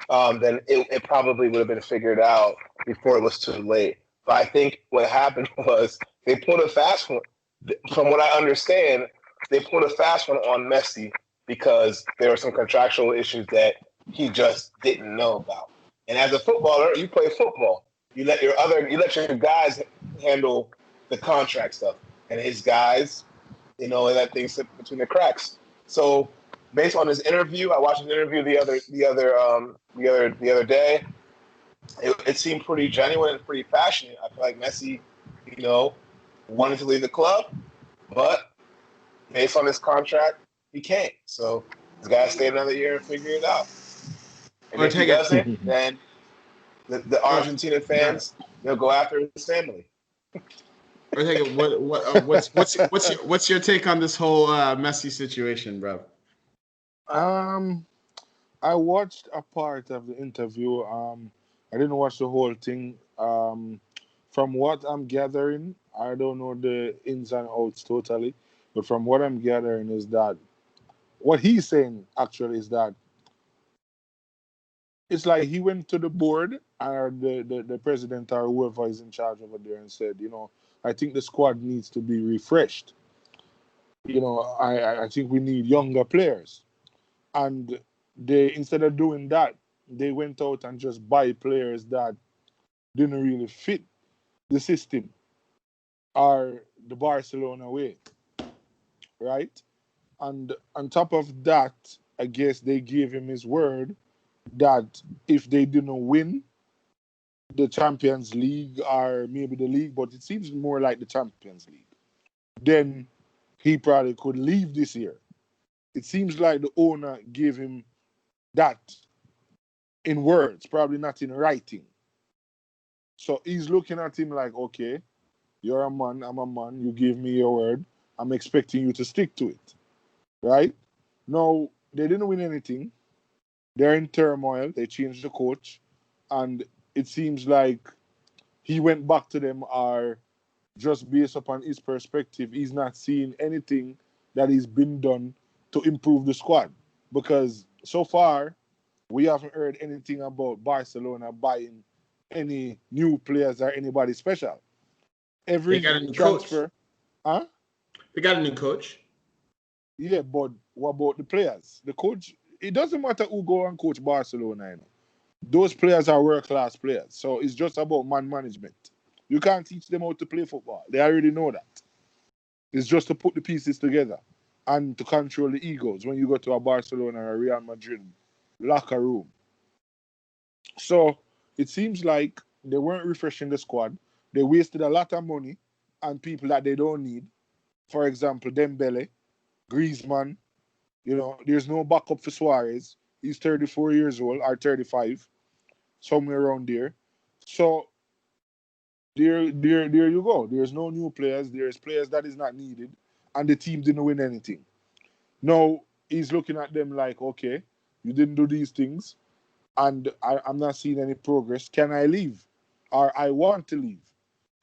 then it probably would have been figured out before it was too late. But I think what happened was they pulled a fast one. From what I understand, they pulled a fast one on Messi because there were some contractual issues that he just didn't know about. And as a footballer, you play football. You let your guys handle the contract stuff, and his guys, and that thing slip between the cracks. So based on his interview, I watched an interview the other day. It seemed pretty genuine and pretty passionate. I feel like Messi, wanted to leave the club, but based on his contract, he can't. So he's got to stay another year and figure it out. And if he doesn't, then the Argentina fans, they'll go after his family. What's your take on this whole Messi situation, bro? I watched a part of the interview. I didn't watch the whole thing. From what I'm gathering, I don't know the ins and outs totally, but from what I'm gathering is that what he's saying actually is that it's like he went to the board or the president or whoever is in charge over there and said, I think the squad needs to be refreshed. I think we need younger players. And they, instead of doing that, they went out and just buy players that didn't really fit the system or the Barcelona way, right? And on top of that, I guess they gave him his word that if they didn't win the Champions League or maybe the league, but it seems more like the Champions League, then he probably could leave this year. It seems like the owner gave him that in words, probably not in writing. So he's looking at him like, okay, you're a man, I'm a man, you give me your word, I'm expecting you to stick to it, right? Now, they didn't win anything. They're in turmoil. They changed the coach. And it seems like he went back to them or just based upon his perspective, he's not seeing anything that is been done to improve the squad. Because so far, we haven't heard anything about Barcelona buying any new players or anybody special. They got a new transfer, coach. They got a new coach. Yeah, but what about the players? The coach, it doesn't matter who go and coach Barcelona. Those players are world-class players. So it's just about man management. You can't teach them how to play football. They already know that. It's just to put the pieces together and to control the egos when you go to a Barcelona or a Real Madrid locker room. So it seems like they weren't refreshing the squad. They wasted a lot of money on people that they don't need. For example, Dembele, Griezmann. There's no backup for Suarez. He's 34 years old or 35, somewhere around there. So there you go. There's no new players. There's players that is not needed, and the team didn't win anything. Now he's looking at them like, okay, you didn't do these things, and I'm not seeing any progress. Can I leave? Or I want to leave.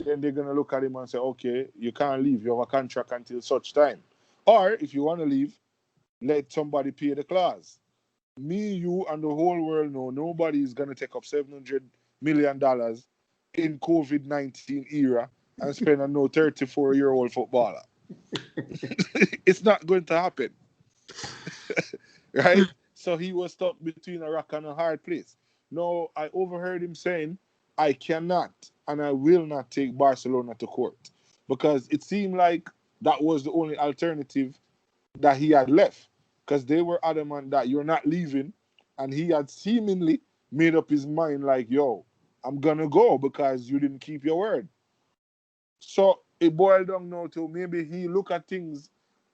Then they're gonna look at him and say, okay, you can't leave. You have a contract until such time. Or if you want to leave, let somebody pay the clause. Me, you, and the whole world know nobody is going to take up $700 million in COVID-19 era and spend on no 34-year-old footballer. It's not going to happen. Right? So he was stuck between a rock and a hard place. No, I overheard him saying, I cannot and I will not take Barcelona to court because it seemed like that was the only alternative that he had left because they were adamant that you're not leaving, and he had seemingly made up his mind like, yo, I'm gonna go because you didn't keep your word. So it boiled down now to maybe he look at things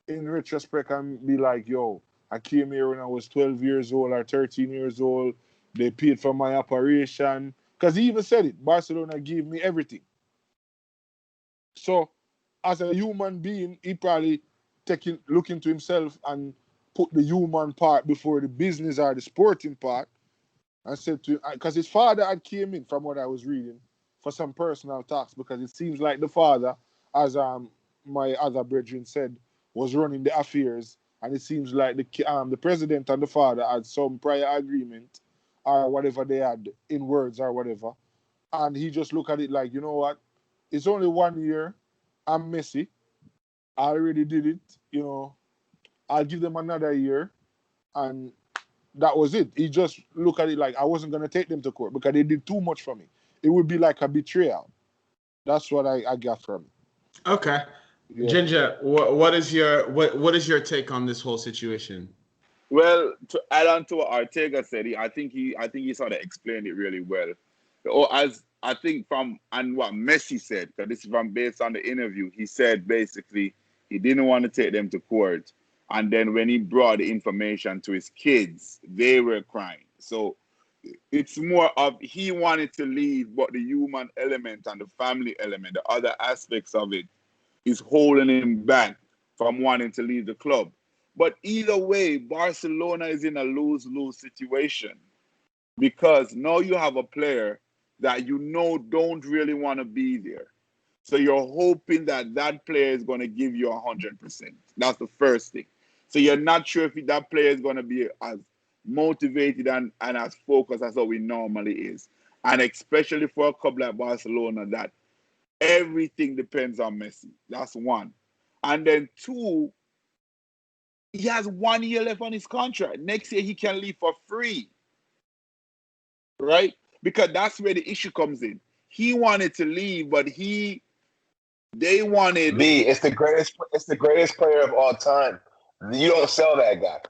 in retrospect and be like, yo, I came here when I was 12 years old or 13 years old. They paid for my operation. Because he even said it, Barcelona gave me everything. So as a human being, he probably look into himself and put the human part before the business or the sporting part, and said to him, because his father had came in from what I was reading for some personal talks, because it seems like the father, as my other brethren said, was running the affairs, and it seems like the president and the father had some prior agreement or whatever they had in words or whatever, and he just looked at it like, you know what, it's only 1 year, I'm Messi, I already did it, I'll give them another year, and that was it. He just looked at it like I wasn't going to take them to court because they did too much for me. It would be like a betrayal. That's what I got from it. Okay. Yeah. Ginger, what is your take on this whole situation? Well, to add on to what Ortega said, I think he sort of explained it really well. Or as I think and what Messi said, because this is based on the interview, he said basically he didn't want to take them to court. And then when he brought the information to his kids, they were crying. So it's more of he wanted to leave, but the human element and the family element, the other aspects of it, is holding him back from wanting to leave the club. But either way, Barcelona is in a lose-lose situation, because now you have a player that don't really want to be there. So you're hoping that player is going to give you 100%. That's the first thing. So you're not sure if that player is going to be as motivated and as focused as how he normally is. And especially for a club like Barcelona, that everything depends on Messi. That's one. And then two, he has 1 year left on his contract. Next year, he can leave for free. Right? Because that's where the issue comes in. He wanted to leave, but they wanted. It's the greatest player of all time. You don't sell that guy.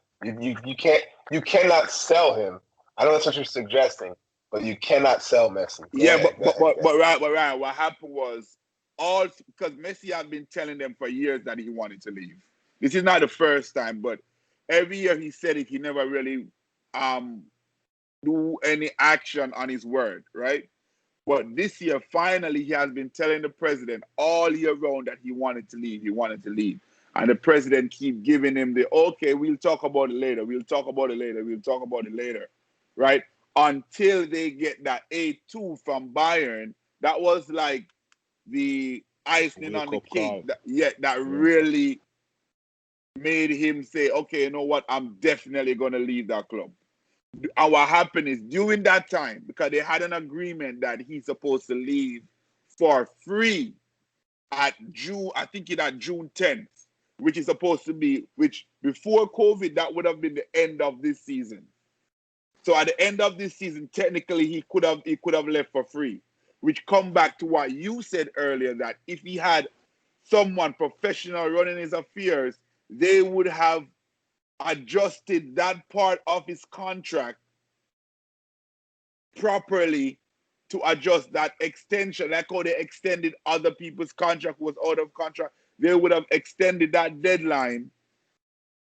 You cannot sell him. I know that's what you're suggesting, but you cannot sell Messi. But Ryan, what happened was because Messi had been telling them for years that he wanted to leave. This is not the first time, but every year he said it, he never really do any action on his word, right? But this year, finally, he has been telling the president all year round that he wanted to leave. He wanted to leave. And the president keep giving him okay, we'll talk about it later. We'll talk about it later. We'll talk about it later, right? Until they get that 8-2 from Bayern. That was like the icing on the cake. That really made him say, okay, you know what? I'm definitely going to leave that club. And what happened is during that time, because they had an agreement that he's supposed to leave for free at June 10th, which is supposed to be, which before COVID, that would have been the end of this season. So at the end of this season, technically he could have left for free, which come back to what you said earlier, that if he had someone professional running his affairs, they would have adjusted that part of his contract properly to adjust that extension, like how they extended other people's contract was out of contract. They would have extended that deadline,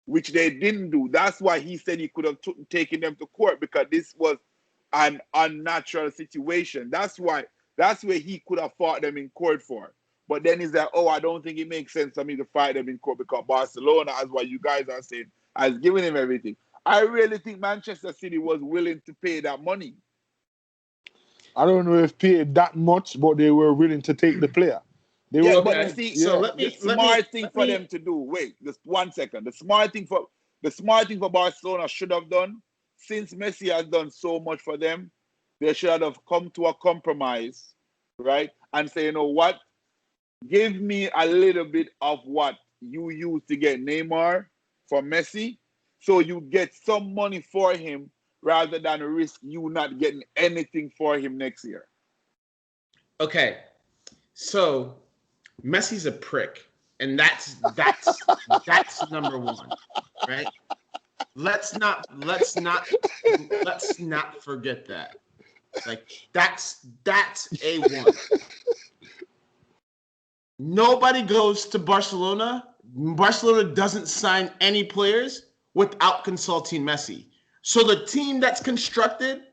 which they didn't do. That's why he said he could have taken them to court, because this was an unnatural situation. That's where he could have fought them in court for. But then he's like, I don't think it makes sense for me to fight them in court, because Barcelona, as what you guys are saying, has given him everything. I really think Manchester City was willing to pay that money. I don't know if paid that much, but they were willing to take the player. The smart thing for them to do. Wait, just 1 second. The smart thing for Barcelona should have done, since Messi has done so much for them, they should have come to a compromise, right? And say, you know what? Give me a little bit of what you used to get Neymar for Messi, so you get some money for him, rather than risk you not getting anything for him next year. Okay, so Messi's a prick, and that's number one, right? Let's not forget that. Like that's A1. Nobody goes to Barcelona. Barcelona doesn't sign any players without consulting Messi. So the team that's constructed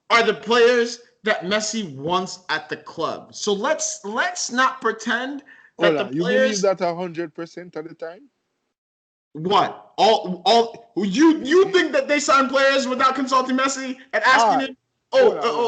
are the players that Messi wants at the club. So let's not pretend that the You believe players that 100% of the time? what all you think that they sign players without consulting Messi and asking him,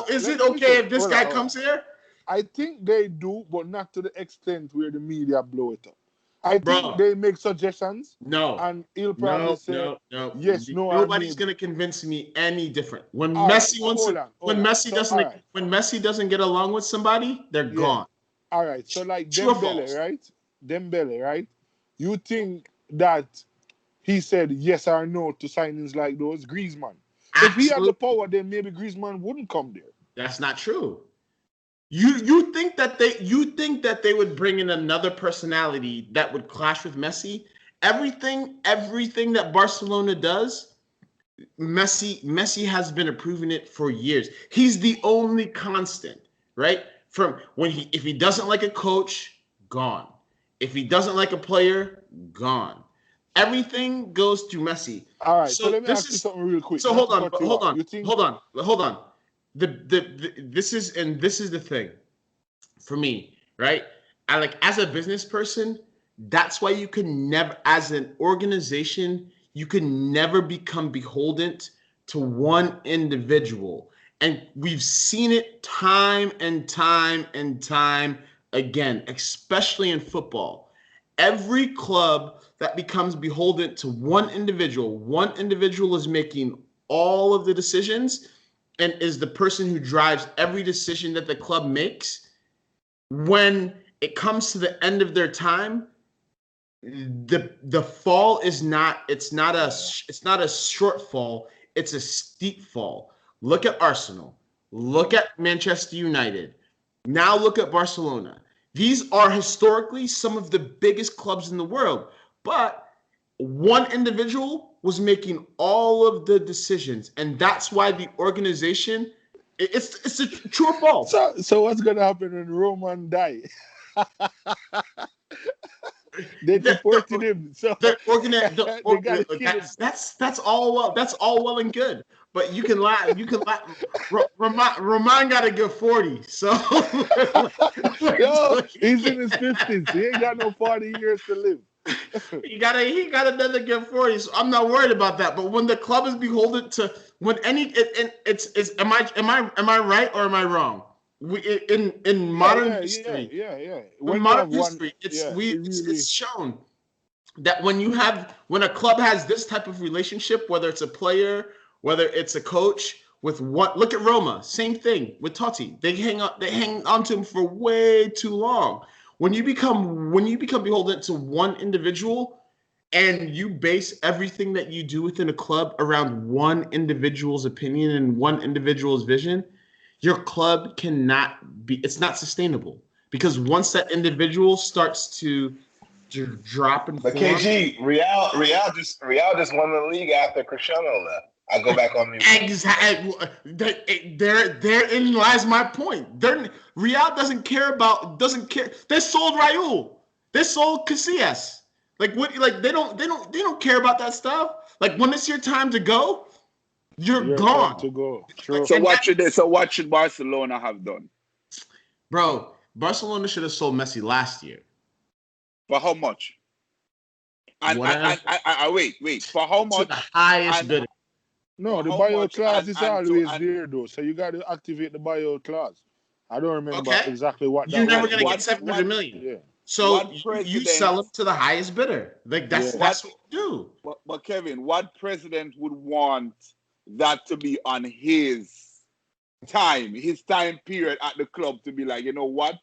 is it okay if this guy comes here? I think they do, but not to the extent where the media blow it up. I think Bro, they make suggestions, no, and he'll probably say, no. yes, no, Nobody's gonna convince me any different. When all right, Messi wants to, when Messi So, doesn't, when Messi doesn't get along with somebody, they're gone. All right, so like True or Dembele, false? right? Dembele, right? You think that he said yes or no to signings like those? Griezmann. If he had the power, then maybe Griezmann wouldn't come there. That's not true. You think that they would bring in another personality that would clash with Messi? Everything that Barcelona does, Messi has been approving it for years. He's the only constant, right? From when if he doesn't like a coach, gone. If he doesn't like a player, gone. Everything goes through Messi. All right, so let me ask you something real quick. So hold on. This is the thing for me, right? I like, as a business person, that's why you can never, as an organization, you can never become beholden to one individual. And we've seen it time and time and time again, especially in football. Every club that becomes beholden to one individual is making all of the decisions and is the person who drives every decision that the club makes. When it comes to the end of their time, the fall is not a short fall, it's a steep fall. Look at Arsenal, look at Manchester United, now look at Barcelona. These are historically some of the biggest clubs in the world, but one individual was making all of the decisions, and that's why the organization, it's a true or false. So what's gonna happen when Roman die? They deported him. So that's all well and good. But you can lie. Roman got a good 40. So no, he's in his 50s. He ain't got no 40 years to live. he got another good 40. So I'm not worried about that. But when the club is beholden to am I right or am I wrong? In modern history, in modern history, it's shown that when a club has this type of relationship, whether it's a player, whether it's a coach, look at Roma, same thing with Totti. They hang on to him for way too long. When you become beholden to one individual and you base everything that you do within a club around one individual's opinion and one individual's vision, your club it's not sustainable, because once that individual starts to drop and But KG, Real just won the league after Cristiano left. I go back on mute. Exactly. Therein lies my point. Real doesn't care. They sold Raul. They sold Casillas. Like what? Like they don't care about that stuff. Like when it's your time to go, you're gone. To go. True. So what should Barcelona have done? Bro, Barcelona should have sold Messi last year. For how much? And wait. For how much? To the highest bidder. No, the buyout clause is always there, though. So you got to activate the buyout clause. I don't remember exactly what that was. You're never going to get 700 million. Yeah. So you sell them to the highest bidder. Like that's what you do. But Kevin, what president would want that to be on his time period at the club, to be like, you know what?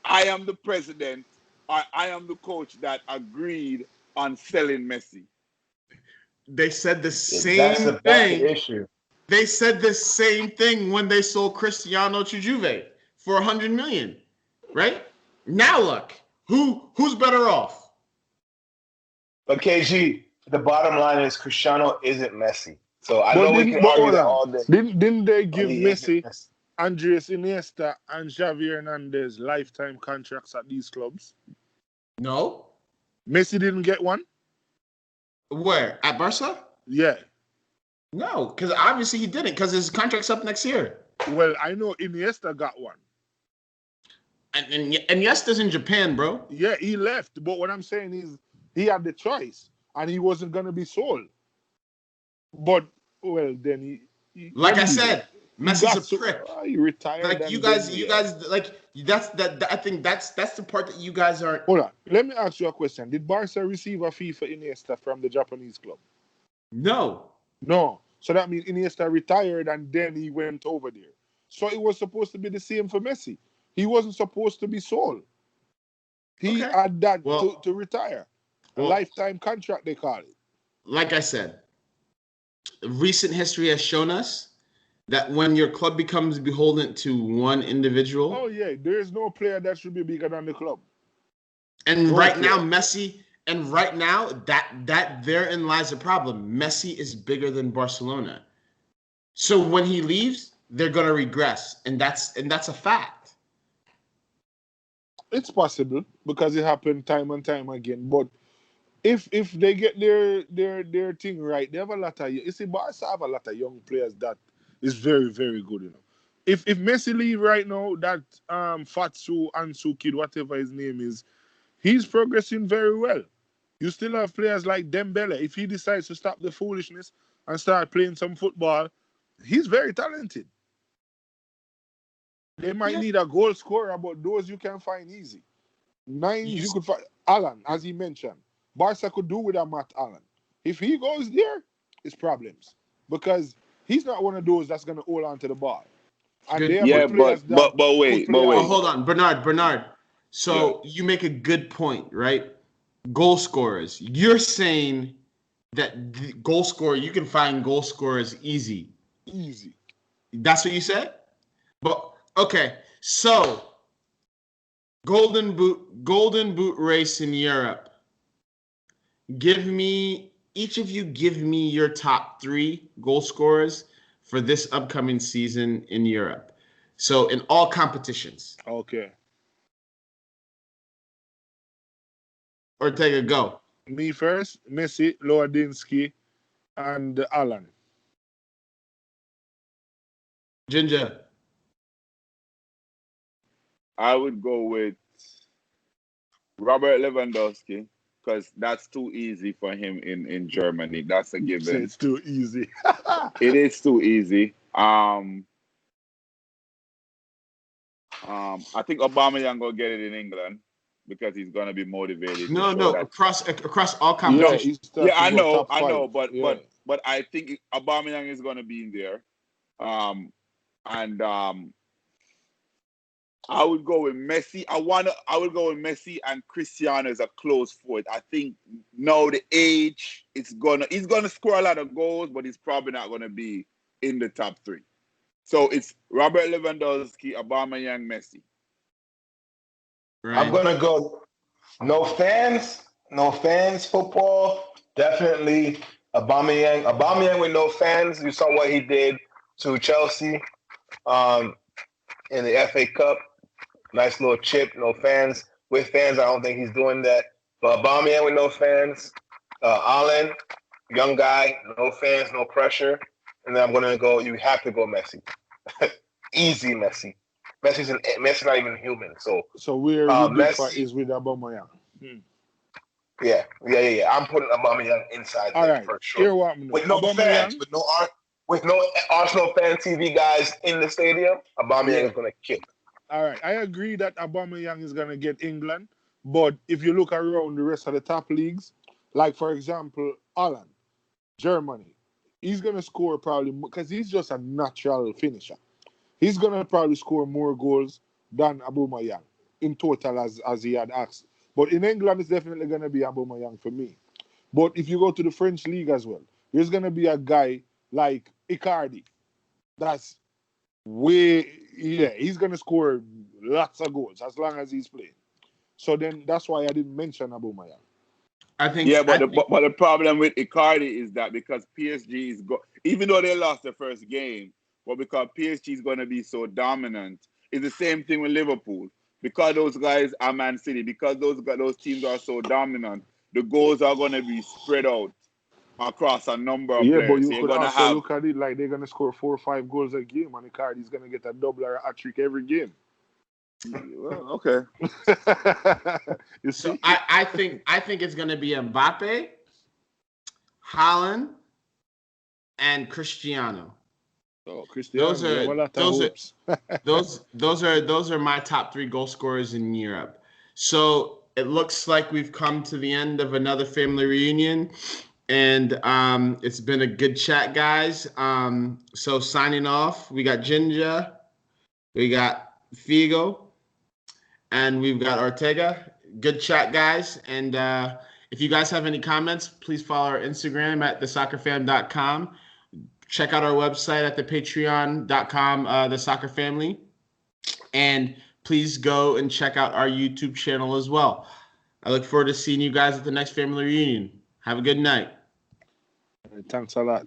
I am the president, or I am the coach that agreed on selling Messi. They said the same thing. That's the issue. They said the same thing when they sold Cristiano to Juve for 100 million, right? Now look, who's better off? But KG, the bottom line is Cristiano isn't Messi. So I know we can argue that all day. Didn't they give Messi, Andres Iniesta, and Xavi Hernandez lifetime contracts at these clubs? No. Messi didn't get one? Where? At Barca? Yeah. No, because obviously he didn't, because his contract's up next year. Well, I know Iniesta got one. And Iniesta's in Japan, bro. Yeah, he left. But what I'm saying is he had the choice and he wasn't going to be sold. But, well, then Like I he said, Messi's a prick. he retired. Like And you then, guys, like I think that's the part that you guys aren't. Hold on. Let me ask you a question. Did Barca receive a fee for Iniesta from the Japanese club? No. No. So that means Iniesta retired and then he went over there. So it was supposed to be the same for Messi. He wasn't supposed to be sold. He had that to retire. A lifetime contract, they call it. Like I said, recent history has shown us that when your club becomes beholden to one individual. Oh, yeah. There is no player that should be bigger than the club. And right now, Messi, and right now, that therein lies a problem. Messi is bigger than Barcelona. So when he leaves, they're gonna regress. And that's a fact. It's possible because it happened time and time again. But if they get their thing right, they have a lot of, you see, Barca have a lot of young players that is very, very good, you know. If Messi leave right now, that Fatsu Ansu kid, whatever his name is, he's progressing very well. You still have players like Dembele. If he decides to stop the foolishness and start playing some football, he's very talented. They might need a goal scorer, but those you can find easy. You could find Alan, as he mentioned. Barca could do with a Matt Allen. If he goes there, it's problems. Because he's not one of those that's going to hold on to the ball. And they have players but wait. Oh, hold on, Bernard. So you make a good point, right? Goal scorers. You're saying that goal scorer, you can find goal scorers easy. Easy. That's what you said? But okay, so Golden Boot race in Europe. Each of you give me your top 3 goal scorers for this upcoming season in Europe. So in all competitions. Okay. Ortega, go. Me first, Messi, Lewandowski, and Alan. Ginger. I would go with Robert Lewandowski because that's too easy for him in Germany. That's a given. It's too easy. It is too easy. I think Aubameyang will get it in England because he's gonna be motivated. No, across all competitions. Yeah, I know, but I think Aubameyang is gonna be in there. I would go with Messi. I would go with Messi and Cristiano as a close fourth. I think now the age, he's gonna score a lot of goals, but he's probably not gonna be in the top 3. So it's Robert Lewandowski, Aubameyang, Messi. Right. I'm gonna go no fans football. Definitely Aubameyang. Aubameyang with no fans. You saw what he did to Chelsea in the FA Cup. Nice little chip, no fans. With fans, I don't think he's doing that. But Aubameyang with no fans. Allen, young guy, no fans, no pressure. And then I'm going to go, you have to go Messi. Easy Messi. Messi's not even human. So where Messi is with Aubameyang. Yeah. I'm putting Aubameyang inside there for sure. With no fans, with no Arsenal fan TV guys in the stadium, Aubameyang is going to kill. All right, I agree that Aubameyang is going to get England, but if you look around the rest of the top leagues, like for example, Holland, Germany, he's going to score probably because he's just a natural finisher. He's going to probably score more goals than Aubameyang in total as he had asked. But in England, it's definitely going to be Aubameyang for me. But if you go to the French league as well, there's going to be a guy like Icardi. That's he's going to score lots of goals as long as he's playing. So then that's why I didn't mention Aubameyang. But the problem with Icardi is that because PSG is even though they lost the first game, but because PSG is going to be so dominant, it's the same thing with Liverpool. Because those guys are Man City, because those teams are so dominant, the goals are going to be spread out across a number of players. But you could also look at it like they're going to score 4 or 5 goals a game, and Icardi's going to get a double or a hat-trick every game. Well, okay. You So see? I think it's going to be Mbappe, Haaland, and Cristiano. Oh, Cristiano, Those we have a are lot of those are hopes. those are my top 3 goal scorers in Europe. So it looks like we've come to the end of another family reunion, and it's been a good chat, guys. So signing off, we got Ginger, we got Figo, and we've got Ortega. Good chat, guys. And if you guys have any comments, please follow our Instagram at thesoccerfam.com. Check out our website at thepatreon.com, The Soccer Family. And please go and check out our YouTube channel as well. I look forward to seeing you guys at the next family reunion. Have a good night. Thanks a lot.